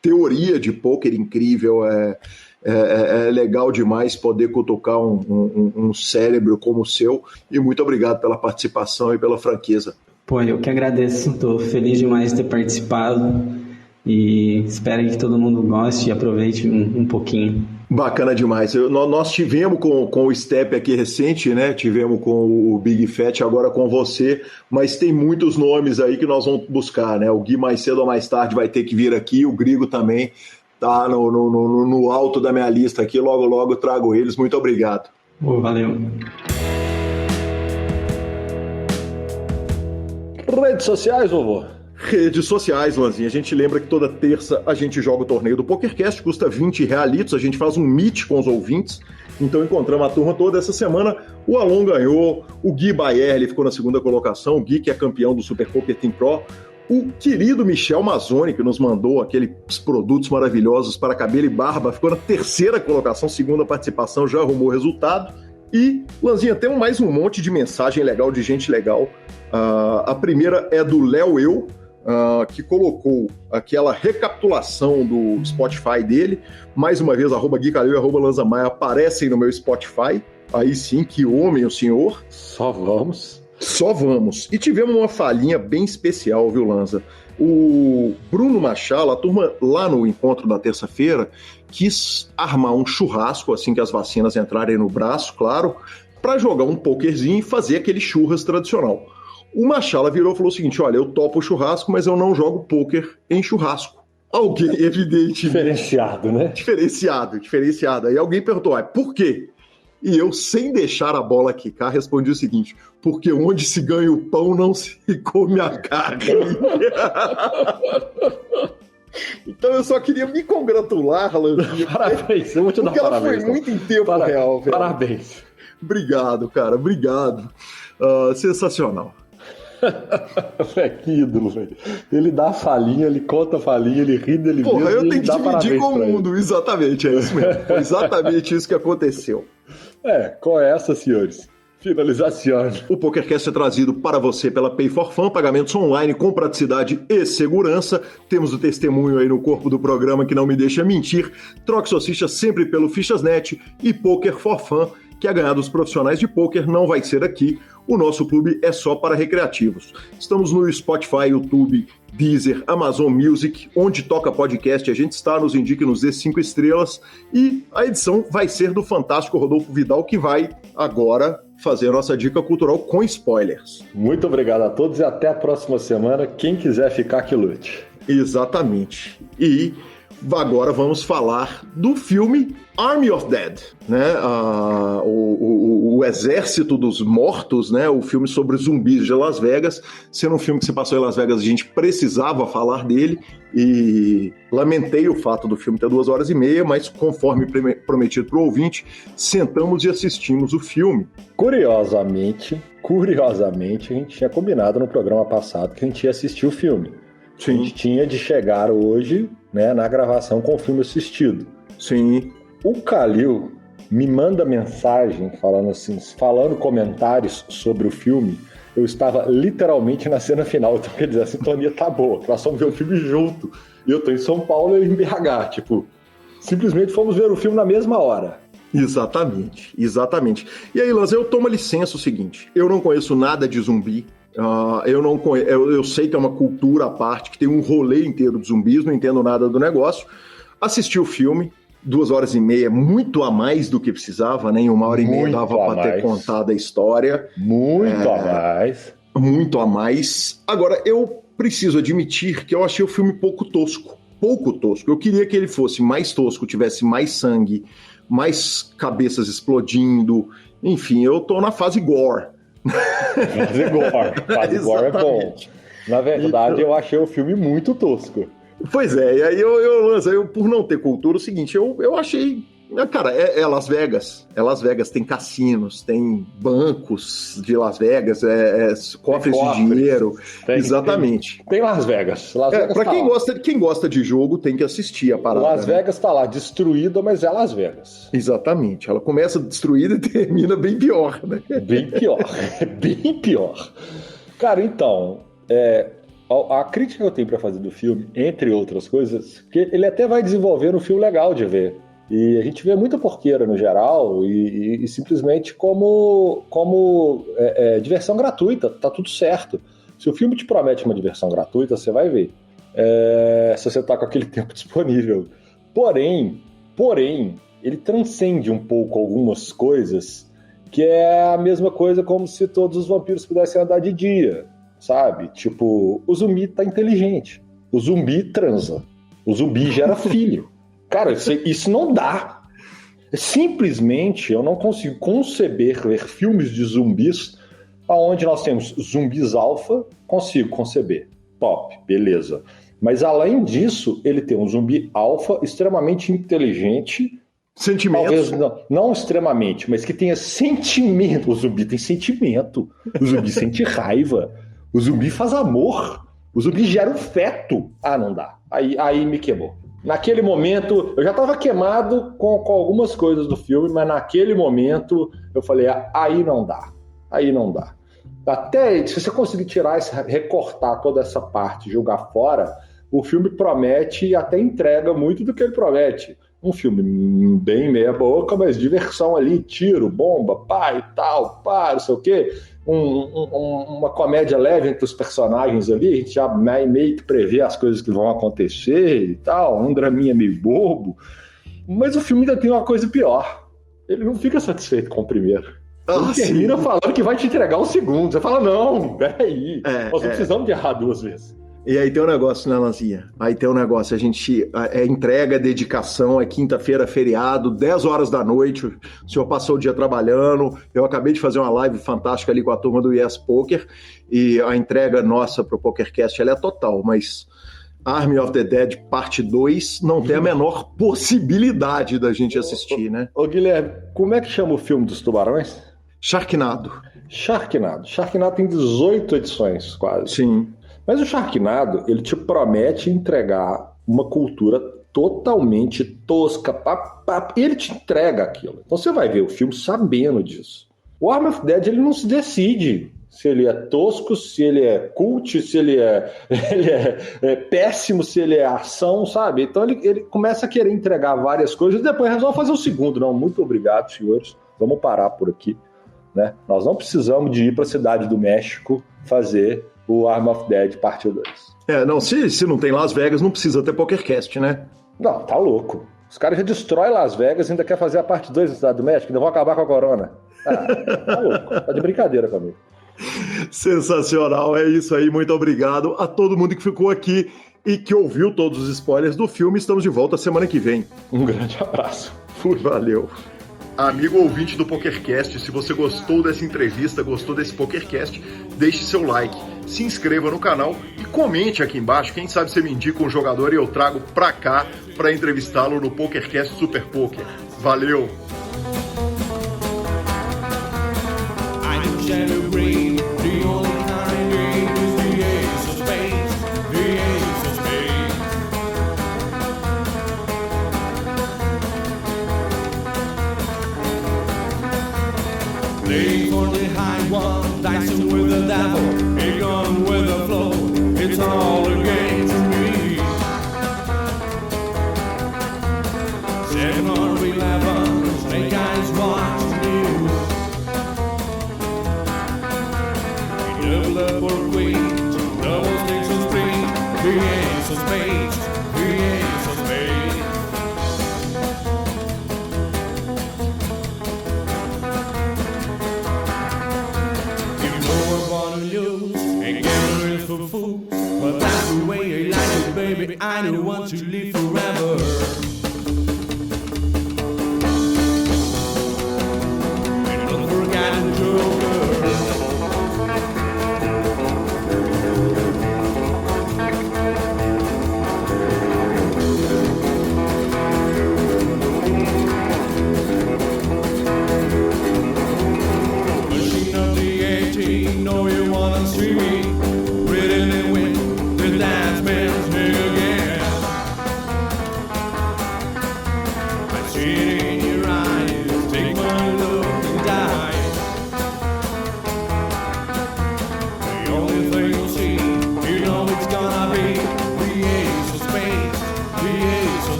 teoria de pôquer incrível. É legal demais poder cutucar um cérebro como o seu, e muito obrigado pela participação e pela franqueza. Pô, eu que agradeço, estou feliz demais de ter participado e espero que todo mundo goste e aproveite um pouquinho. Bacana demais. Nós tivemos com o Step aqui recente, né? Tivemos com o Big Fat, agora com você, mas tem muitos nomes aí que nós vamos buscar, né? O Gui mais cedo ou mais tarde vai ter que vir aqui, o Grigo também tá no alto da minha lista aqui, logo eu trago eles. Muito obrigado. Valeu. Redes sociais, vovô? Redes sociais, Lanzinha. A gente lembra que toda terça a gente joga o torneio do PokerCast, custa 20 realitos, a gente faz um meet com os ouvintes, então encontramos a turma toda. Essa semana o Alon ganhou, o Gui Baerle ficou na segunda colocação, o Gui que é campeão do Super Poker Team Pro, o querido Michel Mazzoni, que nos mandou aqueles produtos maravilhosos para cabelo e barba, ficou na terceira colocação, segunda participação, já arrumou o resultado. E, Lanzinha, temos mais um monte de mensagem legal, de gente legal. A primeira é do Léo Eu, que colocou aquela recapitulação do Spotify dele. Mais uma vez, @GuiCalil e @Lanza Maia aparecem no meu Spotify. Aí sim, que homem o senhor. Só vamos. Só vamos. E tivemos uma falhinha bem especial, viu, Lanza? O Bruno Machala, a turma lá no encontro da terça-feira, quis armar um churrasco, assim que as vacinas entrarem no braço, claro, para jogar um pokerzinho e fazer aquele churras tradicional. O Machala virou e falou o seguinte: olha, eu topo o churrasco, mas eu não jogo pôquer em churrasco. Alguém, evidentemente... Diferenciado, né? Diferenciado. Aí alguém perguntou, por quê? E eu, sem deixar a bola quicar, respondi o seguinte: porque onde se ganha o pão não se come a carne. Então eu só queria me congratular, Lanzinha. Parabéns, eu vou te dar porque parabéns. Porque ela foi muito em tempo real, velho. Parabéns. Obrigado, cara, obrigado. Sensacional. Que ídolo, velho. Ele dá a falinha, ele conta a falinha, ele ri dele mesmo. Porra, eu tenho que dá dividir com o mundo, exatamente, é isso mesmo. Foi exatamente isso que aconteceu. Com essa, senhores, finalização. O PokerCast é trazido para você pela Pay for Fun, pagamentos online com praticidade e segurança. Temos o testemunho aí no corpo do programa que não me deixa mentir. Troque suas fichas sempre pelo Fichas.net e Poker for Fun, que a ganhar dos profissionais de poker não vai ser aqui. O nosso clube é só para recreativos. Estamos no Spotify, YouTube, Deezer, Amazon Music, onde toca podcast, a gente está, nos indique, nos dê 5 estrelas. E a edição vai ser do fantástico Rodolfo Vidal, que vai agora fazer a nossa dica cultural com spoilers. Muito obrigado a todos e até a próxima semana. Quem quiser ficar, que lute. Exatamente. E agora vamos falar do filme Army of Dead, né? O Exército dos Mortos, né? O filme sobre zumbis de Las Vegas. Sendo um filme que se passou em Las Vegas, a gente precisava falar dele e lamentei o fato do filme ter 2h30, mas conforme prometido para o ouvinte, sentamos e assistimos o filme. Curiosamente, a gente tinha combinado no programa passado que a gente ia assistir o filme. Sim. A gente tinha de chegar hoje, né, na gravação com o filme assistido. Sim. O Calil me manda mensagem falando comentários sobre o filme. Eu estava literalmente na cena final, então quer dizer, a sintonia tá boa, nós fomos ver o filme junto. E eu tô em São Paulo e em BH, simplesmente fomos ver o filme na mesma hora. Exatamente. E aí, Lanza, eu tomo licença o seguinte: eu não conheço nada de zumbi. Eu sei que é uma cultura à parte, que tem um rolê inteiro de zumbis, não entendo nada do negócio. Assisti o filme, 2h30, muito a mais do que precisava, nem 1h30 dava para ter contado a história. Muito a mais. Agora, eu preciso admitir que eu achei o filme pouco tosco. Eu queria que ele fosse mais tosco, tivesse mais sangue, mais cabeças explodindo. Enfim, eu tô na fase gore. Fase gore é bom. Na verdade, eu achei o filme muito tosco. Pois é, e aí eu por não ter cultura, é o seguinte, eu achei... Cara, é Las Vegas. Tem cassinos, tem bancos de Las Vegas, cofres de dinheiro. Exatamente. Tem Las Vegas. Pra quem gosta de jogo, tem que assistir a parada. Las Vegas tá lá, destruída, mas é Las Vegas. Exatamente. Ela começa destruída e termina bem pior, né? Bem pior. Cara, então... A crítica que eu tenho pra fazer do filme, entre outras coisas, porque ele até vai desenvolver um filme legal de ver. E a gente vê muita porqueira no geral e simplesmente como diversão gratuita, tá tudo certo. Se o filme te promete uma diversão gratuita, você vai ver. Se você tá com aquele tempo disponível. Porém, ele transcende um pouco algumas coisas, que é a mesma coisa como se todos os vampiros pudessem andar de dia, sabe? O zumbi tá inteligente. O zumbi transa. O zumbi gera filho. Cara, isso não dá. Simplesmente eu não consigo conceber ver filmes de zumbis onde nós temos zumbis alfa, consigo conceber. Top, beleza. Mas além disso, ele tem um zumbi alfa extremamente inteligente. Sentimentos. Talvez não extremamente, mas que tenha sentimento. O zumbi tem sentimento. O zumbi sente raiva. O zumbi faz amor. O zumbi gera um feto. Não dá. Aí me queimou. Naquele momento, eu já estava queimado com algumas coisas do filme, mas naquele momento eu falei, aí não dá. Até se você conseguir recortar toda essa parte e jogar fora, o filme promete e até entrega muito do que ele promete. Um filme bem meia boca, mas diversão ali, tiro, bomba, pá e tal, não sei o quê. uma comédia leve entre os personagens ali, a gente já meio que prevê as coisas que vão acontecer e tal, um draminha meio bobo, mas o filme ainda tem uma coisa pior, ele não fica satisfeito com o primeiro. Ele termina falando que vai te entregar o segundo. Você fala, não, peraí, nós não precisamos de errar 2 vezes. E aí tem um negócio, né, Lanzinha? Aí tem um negócio, a gente entrega, dedicação, é quinta-feira, feriado, 10 horas da noite, o senhor passou o dia trabalhando, eu acabei de fazer uma live fantástica ali com a turma do Yes Poker, e a entrega nossa pro PokerCast, ela é total, mas Army of the Dead parte 2 não tem a menor possibilidade da gente assistir, né? Ô Guilherme, como é que chama o filme dos tubarões? Sharknado tem 18 edições, quase. Sim. Mas o Sharknado, ele te promete entregar uma cultura totalmente tosca, e ele te entrega aquilo. Então você vai ver o filme sabendo disso. O Army of the Dead, ele não se decide se ele é tosco, se ele é cult, se ele é péssimo, se ele é ação, sabe? Então ele começa a querer entregar várias coisas e depois resolve fazer o segundo. Não, muito obrigado, senhores. Vamos parar por aqui. Né? Nós não precisamos de ir para a cidade do México fazer o Army of Dead parte 2. Não, se não tem Las Vegas, não precisa ter PokerCast, né? Não, tá louco. Os caras já destroem Las Vegas e ainda quer fazer a parte 2 da cidade do México, ainda vão acabar com a corona. Tá louco, tá de brincadeira comigo. Sensacional, é isso aí, muito obrigado a todo mundo que ficou aqui e que ouviu todos os spoilers do filme. Estamos de volta semana que vem. Um grande abraço. Valeu. Amigo ouvinte do PokerCast, se você gostou dessa entrevista, gostou desse PokerCast, deixe seu like, se inscreva no canal e comente aqui embaixo. Quem sabe você me indica um jogador e eu trago pra cá pra entrevistá-lo no PokerCast Super Poker. Valeu! Playing for the high one, dicing with the devil, a gun with the flow, it's all a game to me. 7 or 11.